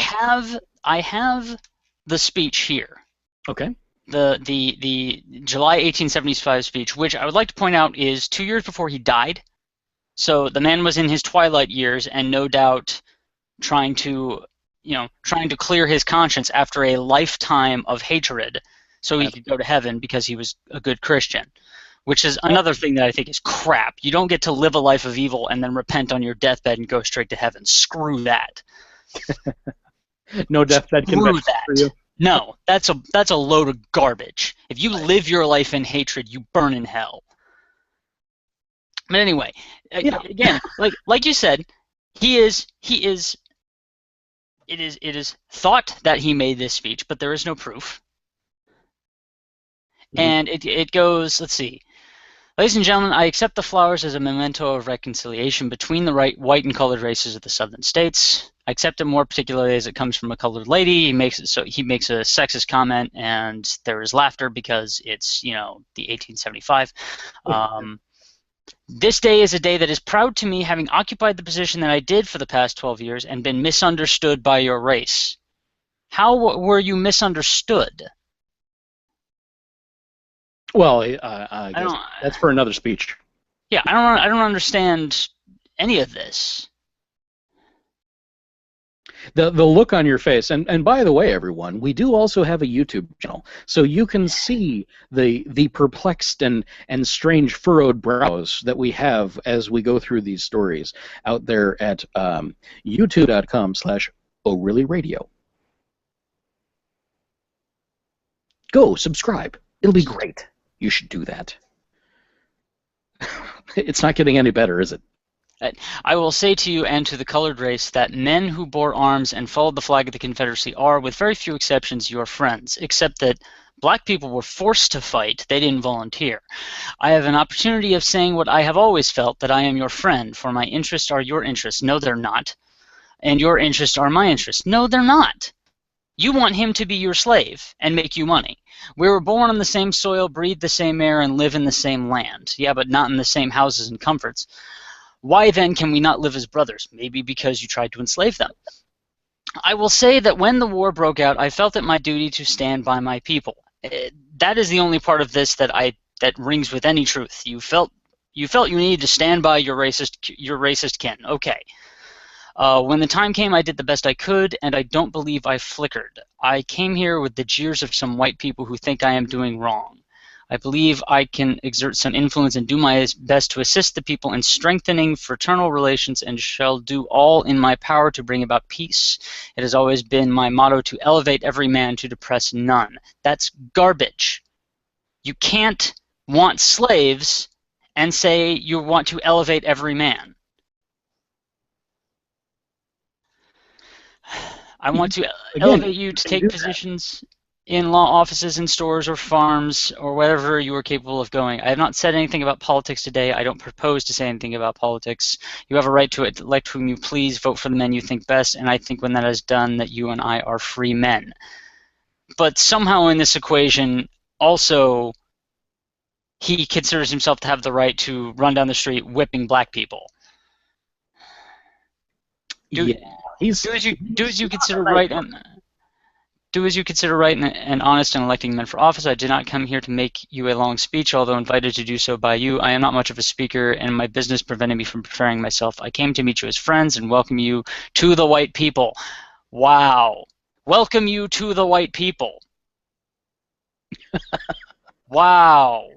have the speech here. Okay. The July 1875 speech, which I would like to point out is 2 years before he died. So the man was in his twilight years, and no doubt trying to clear his conscience after a lifetime of hatred, so he could go to heaven because he was a good Christian. Which is another thing that I think is crap. You don't get to live a life of evil and then repent on your deathbed and go straight to heaven. Screw that. No deathbed conviction for you. No, that's a load of garbage. If you live your life in hatred, you burn in hell. But anyway, again, like you said, it is thought that he made this speech, but there is no proof. Mm-hmm. And it goes, let's see. "Ladies and gentlemen, I accept the flowers as a memento of reconciliation between the white and colored races of the southern states. I accept it more particularly as it comes from a colored lady." He makes a sexist comment, and there is laughter because it's, the 1875. "This day is a day that is proud to me, having occupied the position that I did for the past 12 years and been misunderstood by your race." How were you misunderstood? Well, I guess that's for another speech. Yeah, I don't understand any of this. The look on your face, and by the way, everyone, we do also have a YouTube channel, so you can see the perplexed and strange furrowed brows that we have as we go through these stories out there at youtube.com/ORly ORly Radio. Go subscribe. It'll be great. You should do that. It's not getting any better, is it? I will say to you and to the colored race that men who bore arms and followed the flag of the Confederacy are, with very few exceptions, your friends, except that black people were forced to fight. They didn't volunteer. I have an opportunity of saying what I have always felt, that I am your friend, for my interests are your interests. No, they're not. And your interests are my interests. No, they're not. You want him to be your slave and make you money. We were born on the same soil, breathe the same air, and live in the same land. Yeah, but not in the same houses and comforts. Why then can we not live as brothers? Maybe because you tried to enslave them. I will say that when the war broke out, I felt it my duty to stand by my people. That is the only part of this that rings with any truth. You felt you needed to stand by your racist kin. Okay. When the time came, I did the best I could, and I don't believe I flickered. I came here with the jeers of some white people who think I am doing wrong. I believe I can exert some influence and do my best to assist the people in strengthening fraternal relations, and shall do all in my power to bring about peace. It has always been my motto to elevate every man, to depress none. That's garbage. You can't want slaves and say you want to elevate every man. I want to elevate you to take positions in law offices and stores or farms or wherever you are capable of going. I have not said anything about politics today. I don't propose to say anything about politics. You have a right to elect whom you please, vote for the men you think best, and I think when that is done that you and I are free men. But somehow in this equation, also, he considers himself to have the right to run down the street whipping black people. Do as you consider right and honest in electing men for office. I did not come here to make you a long speech, although invited to do so by you. I am not much of a speaker, and my business prevented me from preparing myself. I came to meet you as friends and welcome you to the white people. Wow. Welcome you to the white people. Wow.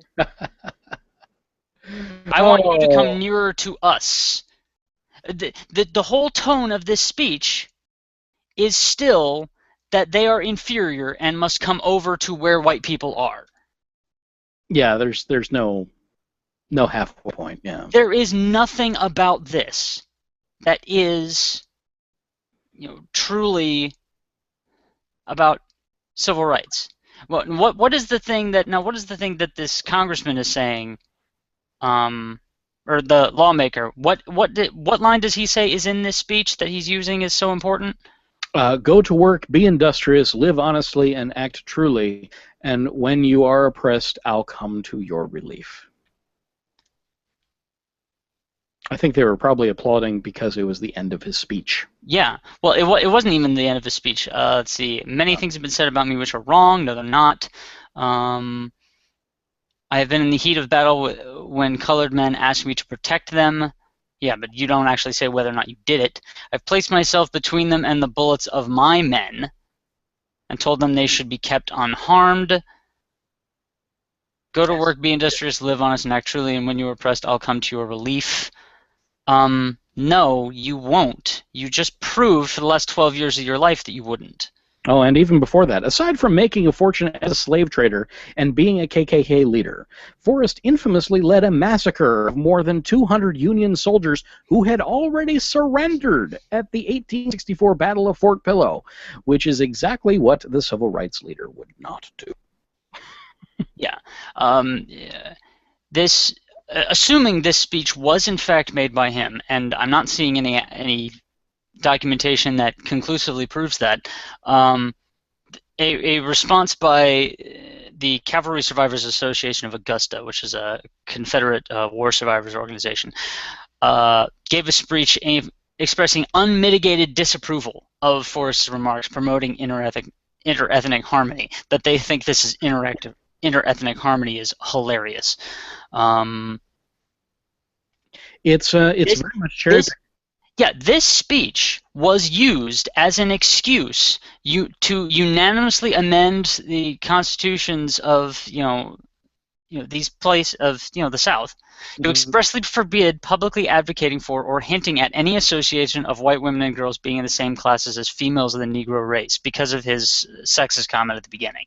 I want you to come nearer to us. The whole tone of this speech is still that they are inferior and must come over to where white people are. Yeah, there's no halfway point. Yeah, there is nothing about this that is, truly about civil rights. What is the thing that this congressman is saying, or the lawmaker? What line does he say is in this speech that he's using is so important? Go to work, be industrious, live honestly, and act truly, and when you are oppressed, I'll come to your relief. I think they were probably applauding because it was the end of his speech. Yeah, well, it wasn't even the end of his speech. Let's see. Many things have been said about me which are wrong. No, they're not. I have been in the heat of battle when colored men asked me to protect them. Yeah, but you don't actually say whether or not you did it. I've placed myself between them and the bullets of my men and told them they should be kept unharmed. Go to work, be industrious, live honest, and act truly, and when you are oppressed, I'll come to your relief. No, you won't. You just proved for the last 12 years of your life that you wouldn't. Oh, and even before that, aside from making a fortune as a slave trader and being a KKK leader, Forrest infamously led a massacre of more than 200 Union soldiers who had already surrendered at the 1864 Battle of Fort Pillow, which is exactly what the civil rights leader would not do. Yeah. Assuming this speech was in fact made by him, and I'm not seeing any documentation that conclusively proves that, a response by the Cavalry Survivors Association of Augusta, which is a Confederate war survivors organization, gave a speech expressing unmitigated disapproval of Forrest's remarks promoting interethnic harmony, that they think this is interethnic harmony is hilarious. It's very much cherry. Yeah, this speech was used as an excuse to unanimously amend the constitutions of these place of the South, to expressly forbid publicly advocating for or hinting at any association of white women and girls being in the same classes as females of the Negro race because of his sexist comment at the beginning.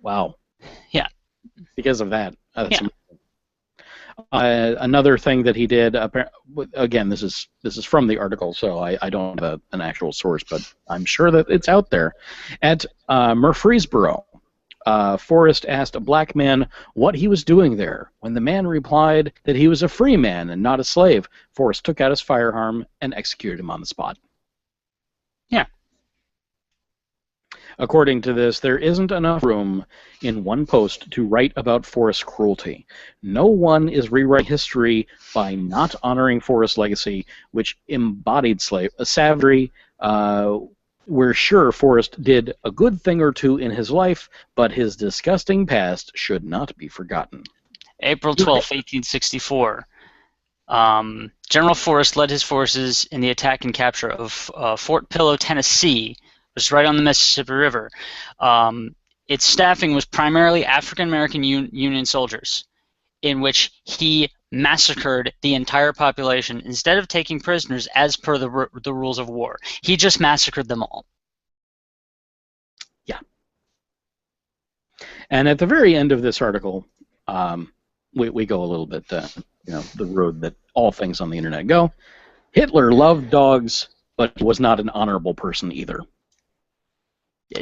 Wow. Yeah. Because of that. That's Yeah. Another thing that he did, again, this is from the article, so I don't have an actual source, but I'm sure that it's out there. At Murfreesboro, Forrest asked a black man what he was doing there. When the man replied that he was a free man and not a slave, Forrest took out his firearm and executed him on the spot. Yeah. According to this, there isn't enough room in one post to write about Forrest's cruelty. No one is rewriting history by not honoring Forrest's legacy, which embodied savagery. We're sure Forrest did a good thing or two in his life, but his disgusting past should not be forgotten. April 12, 1864. General Forrest led his forces in the attack and capture of Fort Pillow, Tennessee, which is right on the Mississippi River. Its staffing was primarily African-American Union soldiers, in which he massacred the entire population instead of taking prisoners as per the rules of war. He just massacred them all. Yeah. And at the very end of this article, we go a little bit, the road that all things on the internet go. Hitler loved dogs, but was not an honorable person either.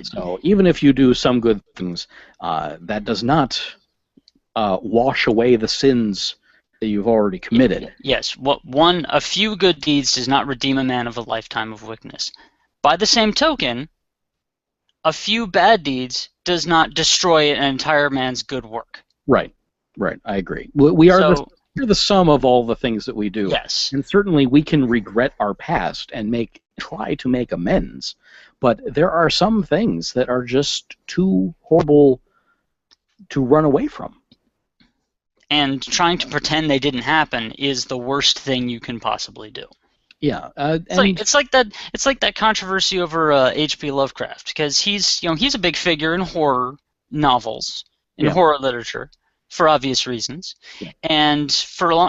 So even if you do some good things, that does not wash away the sins that you've already committed. Yes, a few good deeds does not redeem a man of a lifetime of wickedness. By the same token, a few bad deeds does not destroy an entire man's good work. Right, I agree. We're the sum of all the things that we do. Yes. And certainly we can regret our past and try to make amends, but there are some things that are just too horrible to run away from. And trying to pretend they didn't happen is the worst thing you can possibly do. Yeah, it's like that controversy over H.P. Lovecraft, because he's a big figure in horror novels, in horror literature, for obvious reasons. Yeah. And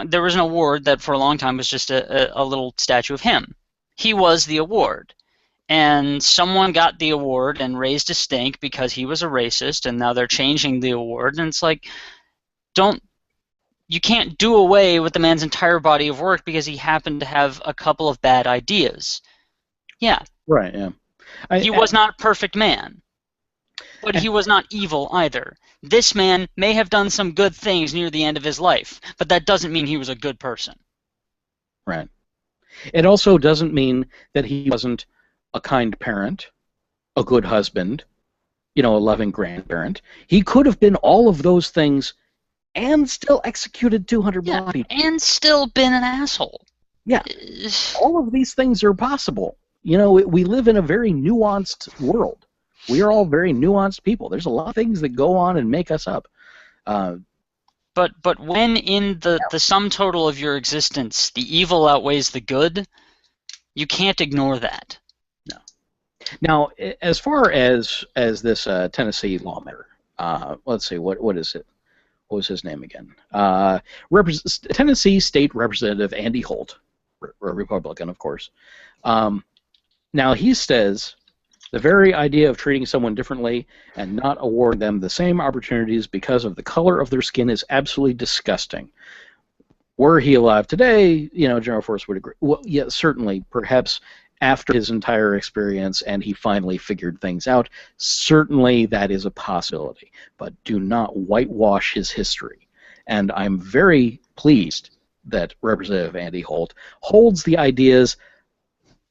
there was an award that for a long time was just a little statue of him. He was the award. And someone got the award and raised a stink because he was a racist, and now they're changing the award. And it's like, you can't do away with the man's entire body of work because he happened to have a couple of bad ideas. Yeah. Right, yeah. He was not a perfect man, but he was not evil either. This man may have done some good things near the end of his life, but that doesn't mean he was a good person. Right. It also doesn't mean that he wasn't a kind parent, a good husband, a loving grandparent. He could have been all of those things and still executed 200 black people. And still been an asshole. Yeah. All of these things are possible. We live in a very nuanced world. We are all very nuanced people. There's a lot of things that go on and make us up. But when in the sum total of your existence, the evil outweighs the good, you can't ignore that. No. Now, as far as this Tennessee lawmaker, let's see, what is it? What was his name again? Tennessee State Representative Andy Holt, a Republican, of course. Now, he says the very idea of treating someone differently and not awarding them the same opportunities because of the color of their skin is absolutely disgusting. Were he alive today, General Forrest would agree. Well, yeah, certainly, perhaps after his entire experience and he finally figured things out, certainly that is a possibility. But do not whitewash his history. And I'm very pleased that Representative Andy Holt holds the ideas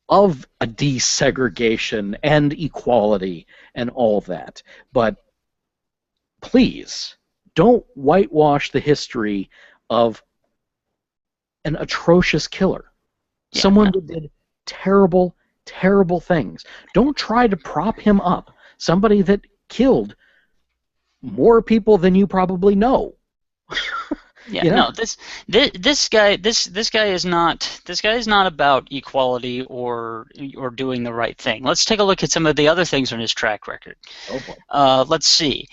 of a desegregation and equality and all that. But please, don't whitewash the history of an atrocious killer. Yeah, Someone that did terrible, terrible things. Don't try to prop him up. Somebody that killed more people than you probably know. Yeah, no, this guy is not about equality or doing the right thing. Let's take a look at some of the other things on his track record. Oh boy. Let's see.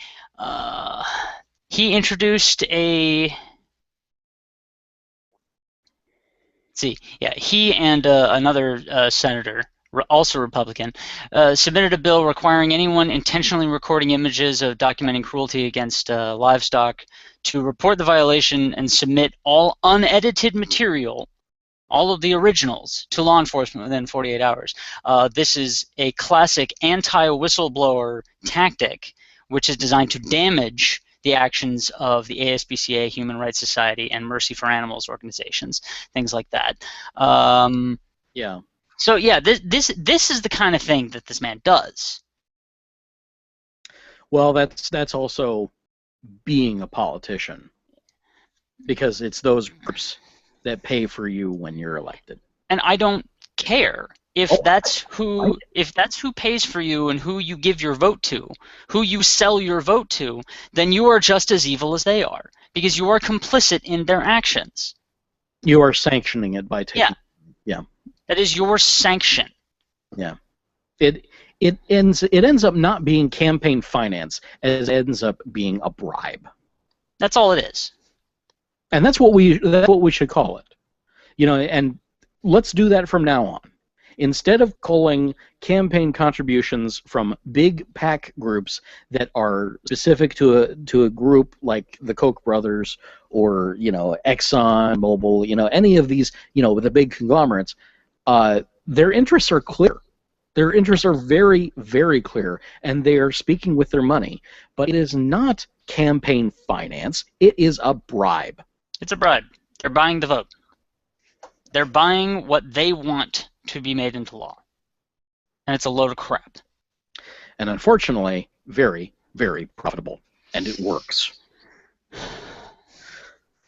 he introduced a. He and another senator, also Republican, submitted a bill requiring anyone intentionally recording images of documenting cruelty against livestock to report the violation and submit all unedited material, all of the originals, to law enforcement within 48 hours. This is a classic anti-whistleblower tactic, which is designed to damage the actions of the ASPCA, Human Rights Society, and Mercy for Animals organizations, things like that. Yeah. So yeah, this is the kind of thing that this man does. Well, that's also being a politician, because it's those groups that pay for you when you're elected. And I don't care if that's who pays for you and who you give your vote to, who you sell your vote to, then you are just as evil as they are, because you are complicit in their actions. You are sanctioning it by taking. Yeah. That is your sanction. Yeah. It ends up not being campaign finance, as it ends up being a bribe. That's all it is. And that's what we should call it. And let's do that from now on. Instead of calling campaign contributions from big PAC groups that are specific to a group like the Koch brothers or Exxon Mobil, any of these the big conglomerates, their interests are clear. Their interests are very, very clear, and they are speaking with their money. But it is not campaign finance. It is a bribe. It's a bribe. They're buying the vote. They're buying what they want to be made into law. And it's a load of crap. And unfortunately, very, very profitable. And it works.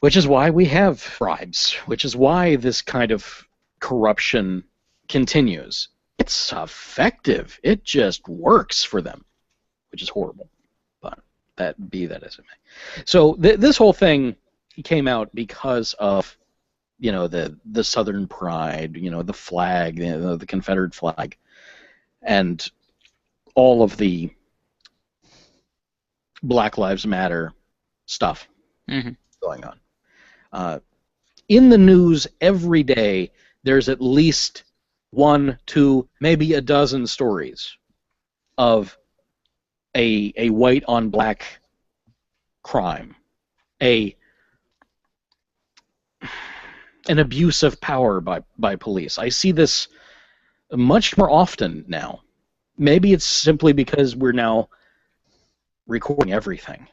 Which is why we have bribes. Which is why this kind of corruption continues. It's effective. It just works for them. Which is horrible. But be that as it may. So this whole thing came out because of the Southern Pride, the flag, the Confederate flag, and all of the Black Lives Matter stuff going on. In the news every day, there's at least 1, 2, maybe a dozen stories of a white on black crime, an abuse of power by police. I see this much more often now. Maybe it's simply because we're now recording everything.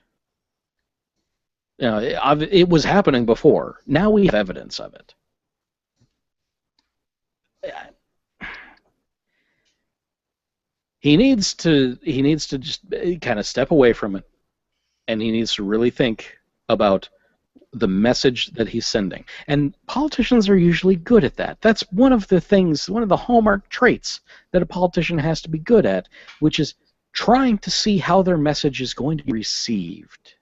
It was happening before. Now we have evidence of it. He needs to just kind of step away from it, and he needs to really think about the message that he's sending. And politicians are usually good at that. That's one of the hallmark traits that a politician has to be good at, which is trying to see how their message is going to be received.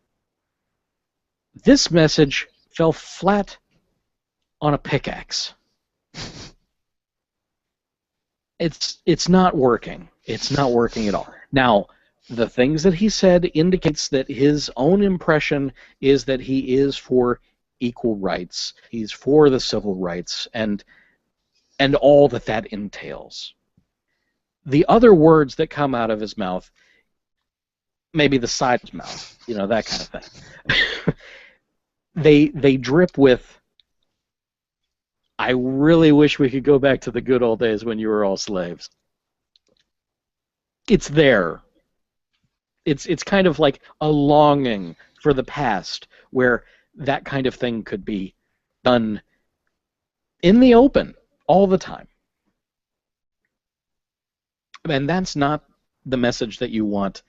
This message fell flat on a pickaxe. It's not working. It's not working at all. Now, the things that he said indicates that his own impression is that he is for equal rights. He's for the civil rights and all that entails. The other words that come out of his mouth, maybe the side of his mouth, that kind of thing, they drip with, I really wish we could go back to the good old days when you were all slaves. It's there. It's kind of like a longing for the past where that kind of thing could be done in the open all the time. And that's not the message that you want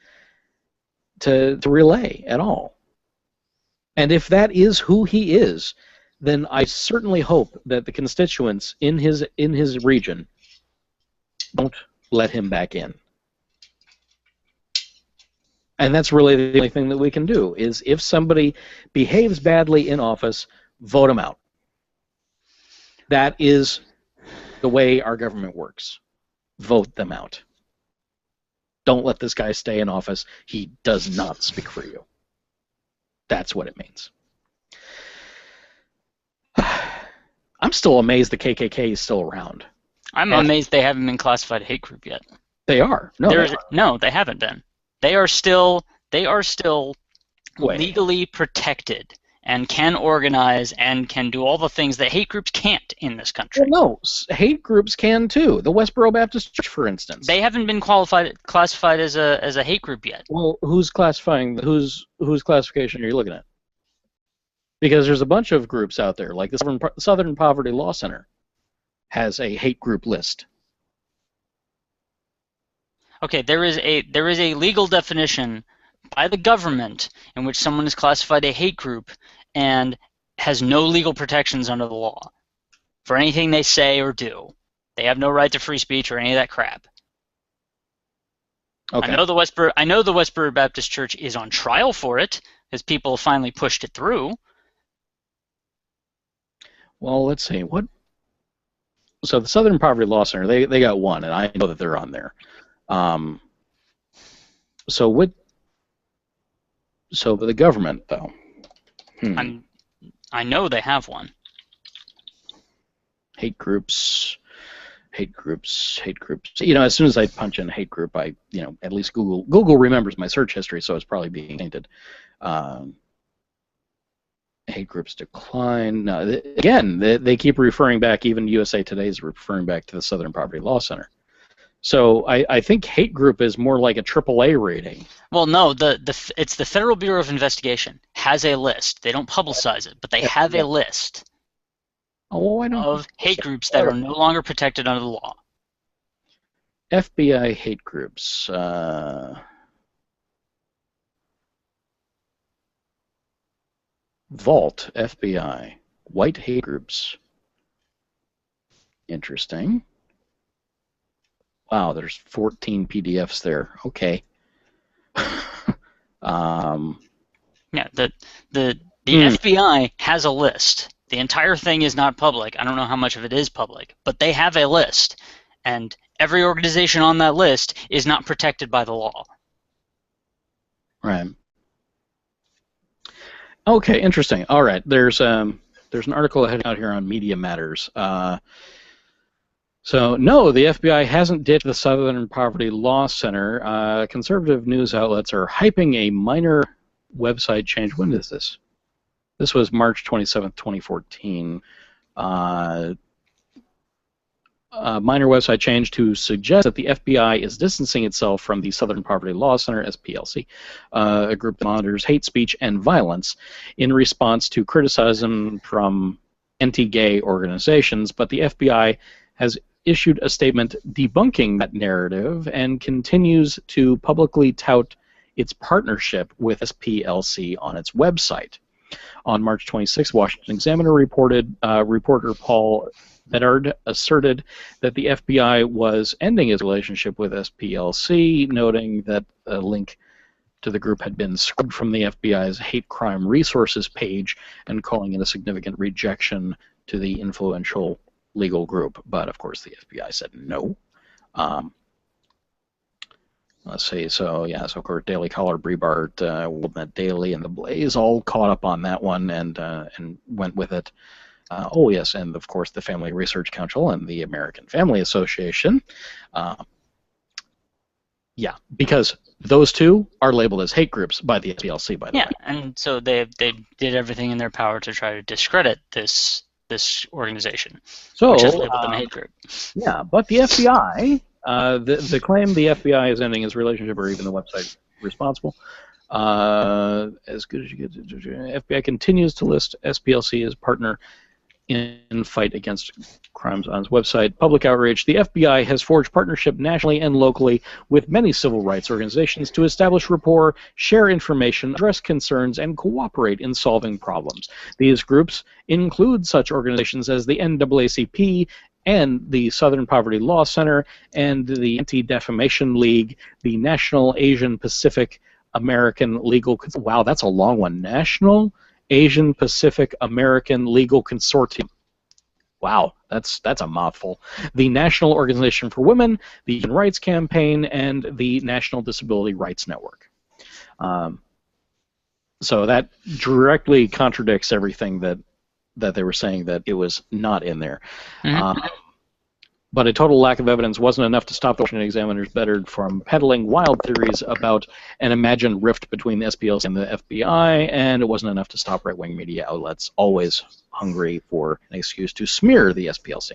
to relay at all. And if that is who he is, then I certainly hope that the constituents in his region don't let him back in. And that's really the only thing that we can do, is if somebody behaves badly in office, vote him out. That is the way our government works. Vote them out. Don't let this guy stay in office. He does not speak for you. That's what it means. I'm still amazed the KKK is still around. I'm amazed they haven't been classified a hate group yet. They are. No, they haven't been. They are still Wait. legally protected and can organize and can do all the things that hate groups can't in this country. Well, no, hate groups can too. The Westboro Baptist Church, for instance. They haven't been classified as a hate group yet. Well, who's classifying? Whose classification are you looking at? Because there's a bunch of groups out there, like the Southern Poverty Law Center has a hate group list. Okay, there is a legal definition by the government in which someone is classified a hate group and has no legal protections under the law for anything they say or do. They have no right to free speech or any of that crap. Okay. I know the Westboro Baptist Church is on trial for it because people finally pushed it through. Well, let's see. So the Southern Poverty Law Center, they got one, and I know that they're on there. So the government, though. I know they have one. Hate groups. You know, as soon as I punch in hate group, at least Google remembers my search history, so it's probably being tainted. Hate groups decline. Again, they keep referring back. Even USA Today is referring back to the Southern Poverty Law Center. So I think hate group is more like a AAA rating. Well, no, it's the Federal Bureau of Investigation has a list. They don't publicize it, but they have a list of hate groups that are no longer protected under the law. FBI hate groups. Vault, FBI, white hate groups. Interesting. Wow, there's 14 PDFs there. Okay. Yeah, the FBI has a list. The entire thing is not public. I don't know how much of it is public, but they have a list, and every organization on that list is not protected by the law. Right. Okay, interesting. All right, there's an article heading out here on Media Matters. So, no, the FBI hasn't ditched the Southern Poverty Law Center. Conservative news outlets are hyping a minor website change. When is this? This was March 27th, 2014. Minor website change to suggest that the FBI is distancing itself from the Southern Poverty Law Center, SPLC, a group that monitors hate speech and violence in response to criticism from anti-gay organizations, but the FBI has issued a statement debunking that narrative and continues to publicly tout its partnership with SPLC on its website. On March 26, Washington Examiner reporter Paul Bedard asserted that the FBI was ending its relationship with SPLC, noting that a link to the group had been scrubbed from the FBI's hate crime resources page and calling it a significant rejection to the influential legal group. But, of course, the FBI said no. Let's see, so of course, Daily Caller, Breitbart, WorldNet Daily, and The Blaze all caught up on that one and went with it. Oh, yes, and of course the Family Research Council and the American Family Association. Yeah, because those two are labeled as hate groups by the SPLC, by the way. Yeah, and so they did everything in their power to try to discredit this organization, which has labeled them a hate group. Yeah, but the FBI, the claim the FBI is ending its relationship, or even the website responsible, as good as you get, FBI continues to list SPLC as partner in fight against crimes on its website. Public outreach. The FBI has forged partnership nationally and locally with many civil rights organizations to establish rapport, share information, address concerns, and cooperate in solving problems. These groups include such organizations as the NAACP and the Southern Poverty Law Center and the Anti-Defamation League, the National Asian Pacific American Legal... Wow, that's a long one. National Asian Pacific American Legal Consortium. Wow, that's a mouthful. The National Organization for Women, the Human Rights Campaign, and the National Disability Rights Network. So that directly contradicts everything that they were saying that it was not in there. But a total lack of evidence wasn't enough to stop the Washington examiners better from peddling wild theories about an imagined rift between the SPLC and the FBI, and it wasn't enough to stop right-wing media outlets, always hungry for an excuse to smear the SPLC.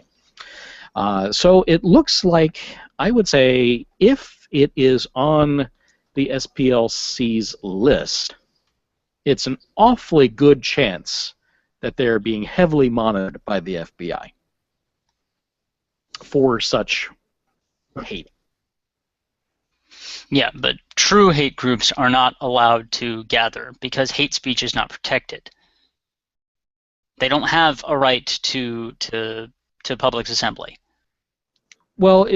So it looks like, I would say, if it is on the SPLC's list, it's an awfully good chance that they're being heavily monitored by the FBI for such hate. Yeah, but true hate groups are not allowed to gather because hate speech is not protected. They don't have a right to public assembly. Well,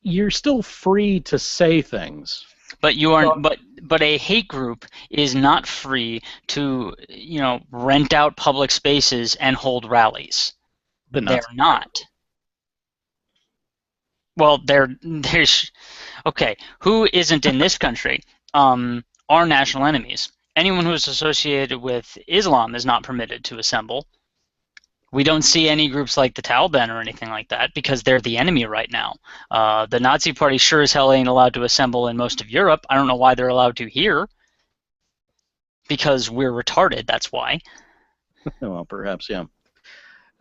you're still free to say things. But you are, but a hate group is not free to, rent out public spaces and hold rallies. They're not. Well, there's okay. Who isn't in this country? Are national enemies. Anyone who is associated with Islam is not permitted to assemble. We don't see any groups like the Taliban or anything like that because they're the enemy right now. The Nazi Party sure as hell ain't allowed to assemble in most of Europe. I don't know why they're allowed to here. Because we're retarded, that's why. Well, perhaps, yeah.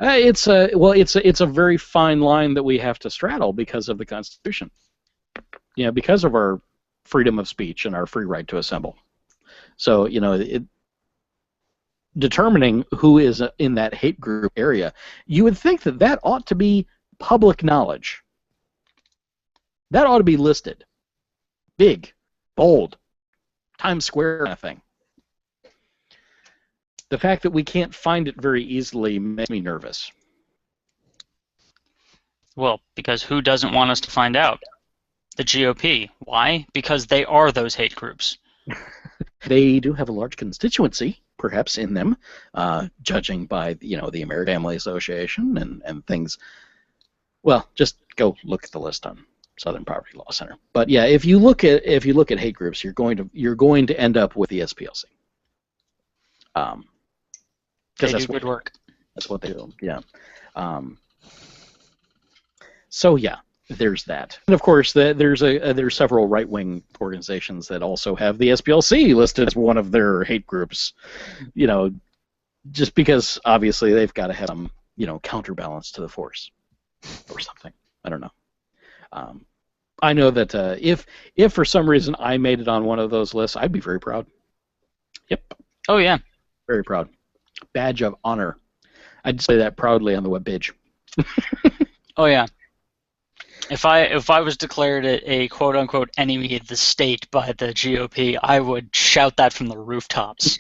It's a very fine line that we have to straddle because of the Constitution. Because of our freedom of speech and our free right to assemble. So, determining who is in that hate group area, you would think that ought to be public knowledge. That ought to be listed. Big, bold, Times Square kind of thing. The fact that we can't find it very easily makes me nervous. Well, because who doesn't want us to find out? The GOP. Why? Because they are those hate groups. They do have a large constituency, perhaps, in them, judging by the American Family Association and things. Well, just go look at the list on Southern Poverty Law Center. But yeah, if you look at hate groups, you're going to end up with the SPLC. They do good work. That's what they do. Yeah. So yeah, there's that. And of course, there's several right-wing organizations that also have the SPLC listed as one of their hate groups. Just because obviously they've got to have some counterbalance to the force or something. I don't know. I know that if for some reason I made it on one of those lists, I'd be very proud. Yep. Oh yeah. Very proud. Badge of honor. I'd say that proudly on the webpage. Oh yeah. If I was declared a quote unquote enemy of the state by the GOP, I would shout that from the rooftops.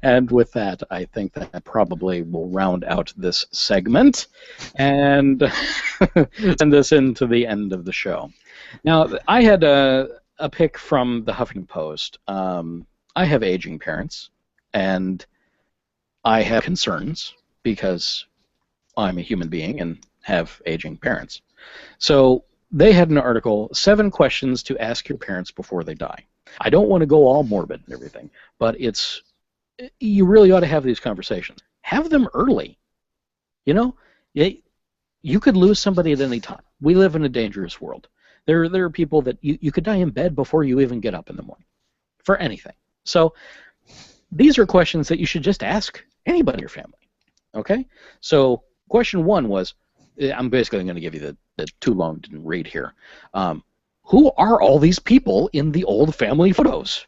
And with that, I think that probably will round out this segment and send us into the end of the show. Now, I had a pick from the Huffington Post. I have aging parents, and I have concerns because I'm a human being and have aging parents. So they had an article, 7 questions to ask your parents before they die. I don't want to go all morbid and everything, but you really ought to have these conversations. Have them early. You could lose somebody at any time. We live in a dangerous world. There are people that you could die in bed before you even get up in the morning for anything. So these are questions that you should just ask anybody in your family. Okay? So question 1 was, I'm basically going to give you the too long didn't read here. Who are all these people in the old family photos?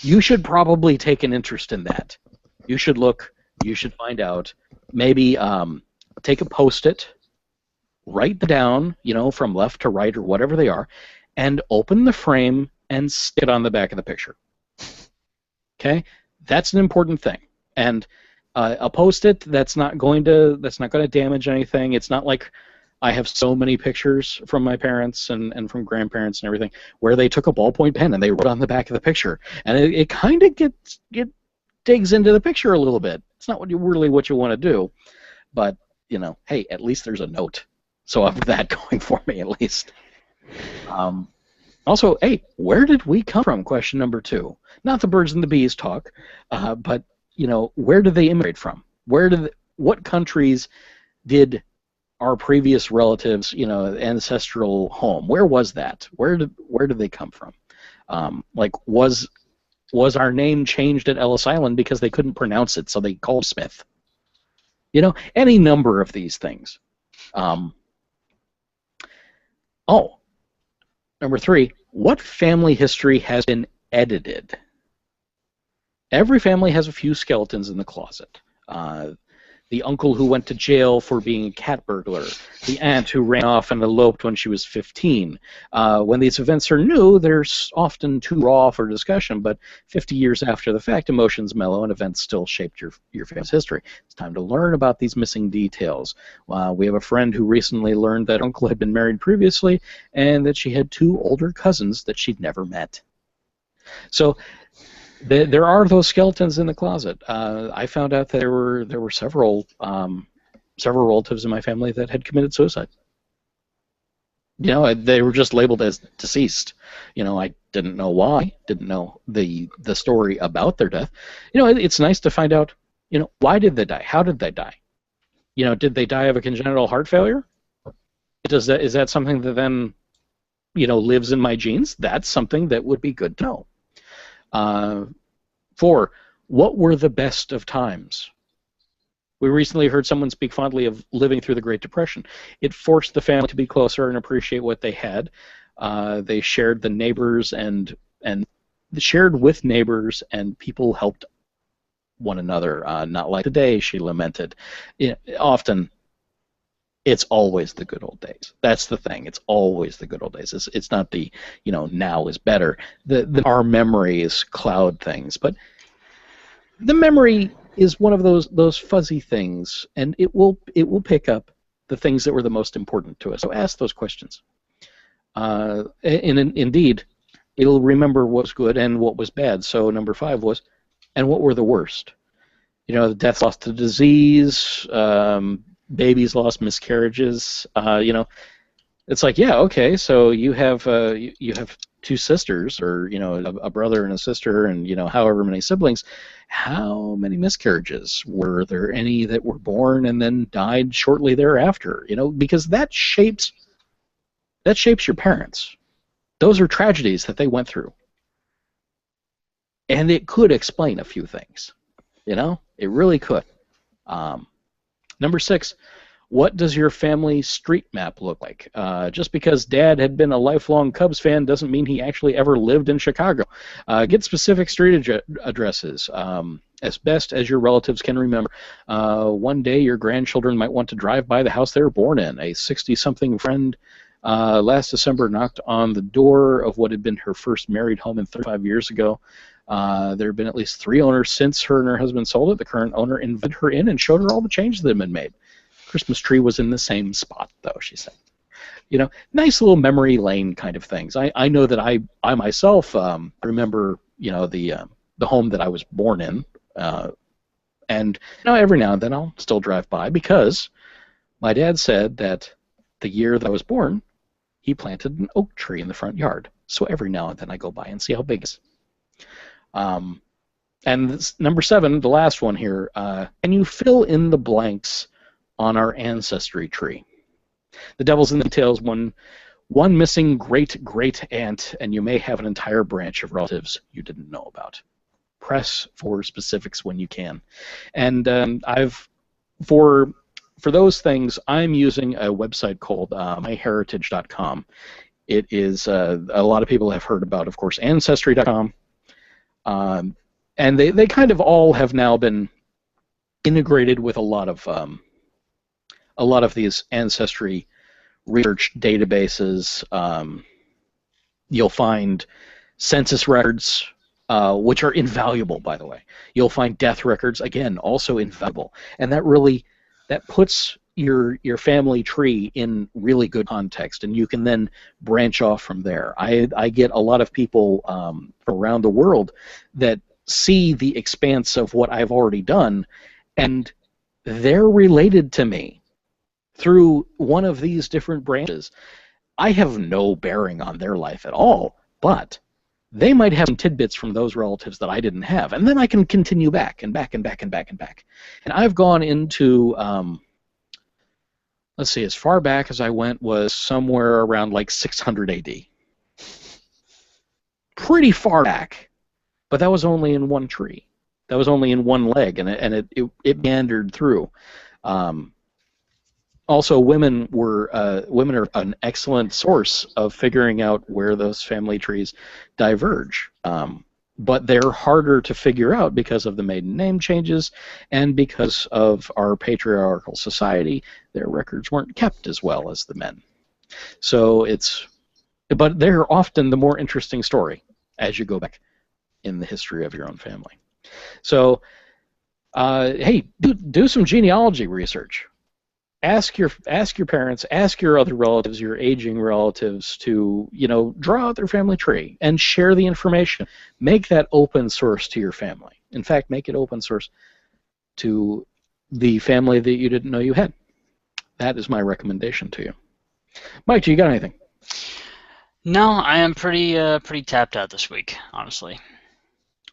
You should probably take an interest in that. You should look. You should find out. Maybe take a Post-it, write them down, from left to right or whatever they are, and open the frame and stick it on the back of the picture. Okay, that's an important thing. And a Post-it that's not going to damage anything. It's not like I have so many pictures from my parents and from grandparents and everything where they took a ballpoint pen and they wrote on the back of the picture, and it kind of digs into the picture a little bit. It's not what you want to do, but hey, at least there's a note. So I have that going for me at least. Also, hey, where did we come from? Question number 2. Not the birds and the bees talk, but where did they immigrate from? What countries did our previous relatives, ancestral home? Where was that? Where did they come from? Was our name changed at Ellis Island because they couldn't pronounce it, so they called Smith? Any number of these things. Number 3, what family history has been edited? Every family has a few skeletons in the closet. The uncle who went to jail for being a cat burglar, the aunt who ran off and eloped when she was 15. When these events are new, they're often too raw for discussion, but 50 years after the fact, emotions mellow and events still shaped your family's history. It's time to learn about these missing details. We have a friend who recently learned that uncle had been married previously and that she had 2 older cousins that she'd never met. So there are those skeletons in the closet. I found out that there were several relatives in my family that had committed suicide. They were just labeled as deceased. I didn't know why, didn't know the story about their death. It's nice to find out, why did they die? How did they die? Did they die of a congenital heart failure? Is that something that then, lives in my genes? That's something that would be good to know. 4, what were the best of times? We recently heard someone speak fondly of living through the Great Depression. It forced the family to be closer and appreciate what they had. They shared the neighbors and shared with neighbors, and people helped one another. Not like today, she lamented. Often, it's always the good old days. That's the thing. It's always the good old days. It's not the, now is better. Our memories cloud things, but the memory is one of those fuzzy things, and it will pick up the things that were the most important to us. So ask those questions. And indeed, it'll remember what's good and what was bad. So number 5 was, and what were the worst? The deaths lost to disease, babies lost, miscarriages. It's like, yeah, okay, so you have 2 sisters, or a brother and a sister, and however many siblings. How many miscarriages? Were there any that were born and then died shortly thereafter? Because that shapes your parents. Those are tragedies that they went through, and it could explain a few things. It really could. Number 6. What does your family street map look like? Just because Dad had been a lifelong Cubs fan doesn't mean he actually ever lived in Chicago. Get specific street addresses, as best as your relatives can remember. One day your grandchildren might want to drive by the house they were born in. A 60-something friend last December knocked on the door of what had been her first married home in 35 years ago. There have been at least 3 owners since her and her husband sold it. The current owner invited her in and showed her all the changes that had been made. Christmas tree was in the same spot, though, she said. Nice little memory lane kind of things. I know that I myself remember, the home that I was born in, and every now and then I'll still drive by because my dad said that the year that I was born, he planted an oak tree in the front yard. So every now and then I go by and see how big it is. And this, number 7, the last one here, can you fill in the blanks on our ancestry tree? The devil's in the details. One missing great-great-aunt, and you may have an entire branch of relatives you didn't know about. Press for specifics when you can. And for those things, I'm using a website called myheritage.com. It is, a lot of people have heard about, of course, Ancestry.com. And they kind of all have now been integrated with a lot of these ancestry research databases. You'll find census records, which are invaluable, by the way. You'll find death records, again, also invaluable. And that puts your family tree in really good context, and you can then branch off from there. I get a lot of people from around the world that see the expanse of what I've already done, and they're related to me through one of these different branches. I have no bearing on their life at all, but they might have some tidbits from those relatives that I didn't have, and then I can continue back and back and back and back and back. And I've gone into, let's see, as far back as I went was somewhere around like 600 AD. Pretty far back, but that was only in one tree. That was only in one leg, and it meandered through. Also, women are an excellent source of figuring out where those family trees diverge. But they're harder to figure out because of the maiden name changes and because of our patriarchal society. Their records weren't kept as well as the men. So but they're often the more interesting story as you go back in the history of your own family. So, hey, do some genealogy research. Ask your parents, ask your other relatives, your aging relatives to, draw out their family tree and share the information. Make that open source to your family. In fact, make it open source to the family that you didn't know you had. That is my recommendation to you. Mike, do you got anything? No, I am pretty tapped out this week, honestly.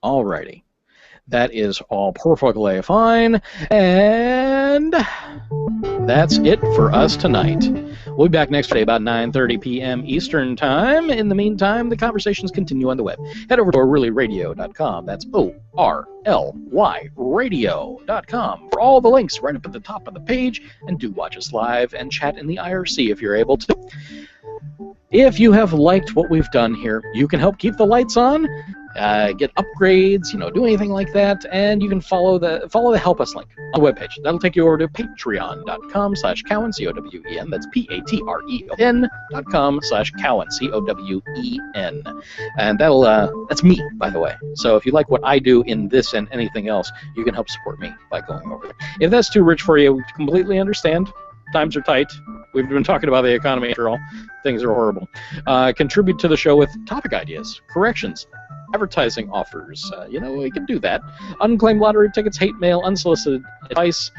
Alrighty. That is all perfectly fine, and that's it for us tonight. We'll be back next Friday about 9:30 p.m. Eastern Time. In the meantime, the conversations continue on the web. Head over to orlyrradio.com. That's ORLY radio.com for all the links right up at the top of the page, and do watch us live and chat in the IRC if you're able to. If you have liked what we've done here, you can help keep the lights on, get upgrades, do anything like that, and you can follow the Help Us link on the webpage. That'll take you over to patreon.com/Cowen, C-O-W-E-N. That's patreon.com/Cowen, C-O-W-E-N. And that's me, by the way. So if you like what I do in this and anything else, you can help support me by going over there. If that's too rich for you, we completely understand. Times are tight. We've been talking about the economy after all. Things are horrible. Contribute to the show with topic ideas, corrections, advertising offers. We can do that. Unclaimed lottery tickets, hate mail, unsolicited advice,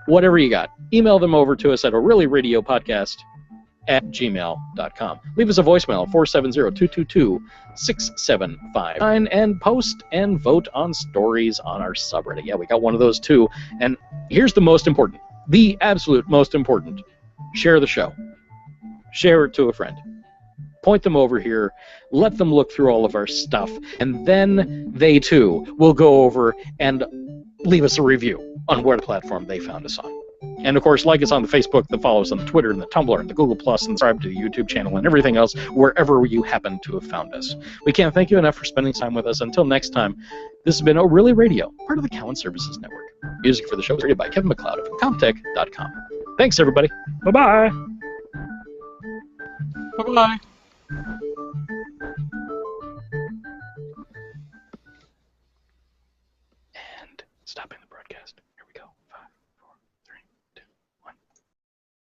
whatever you got. Email them over to us at orlyradiopodcast@gmail.com. Leave us a voicemail, 470-222-6759, and post and vote on stories on our subreddit. Yeah, we got one of those too. And here's the most important. The absolute most important. Share the show. Share it to a friend. Point them over here. Let them look through all of our stuff. And then they, too, will go over and leave us a review on what platform they found us on. And, of course, like us on the Facebook, follow us on the Twitter and the Tumblr and the Google+, and subscribe to the YouTube channel and everything else, wherever you happen to have found us. We can't thank you enough for spending time with us. Until next time, this has been ORly Radio, part of the Cowen Services Network. Music for the show is created by Kevin MacLeod of Comtech.com. Thanks, everybody. Bye-bye. Bye-bye.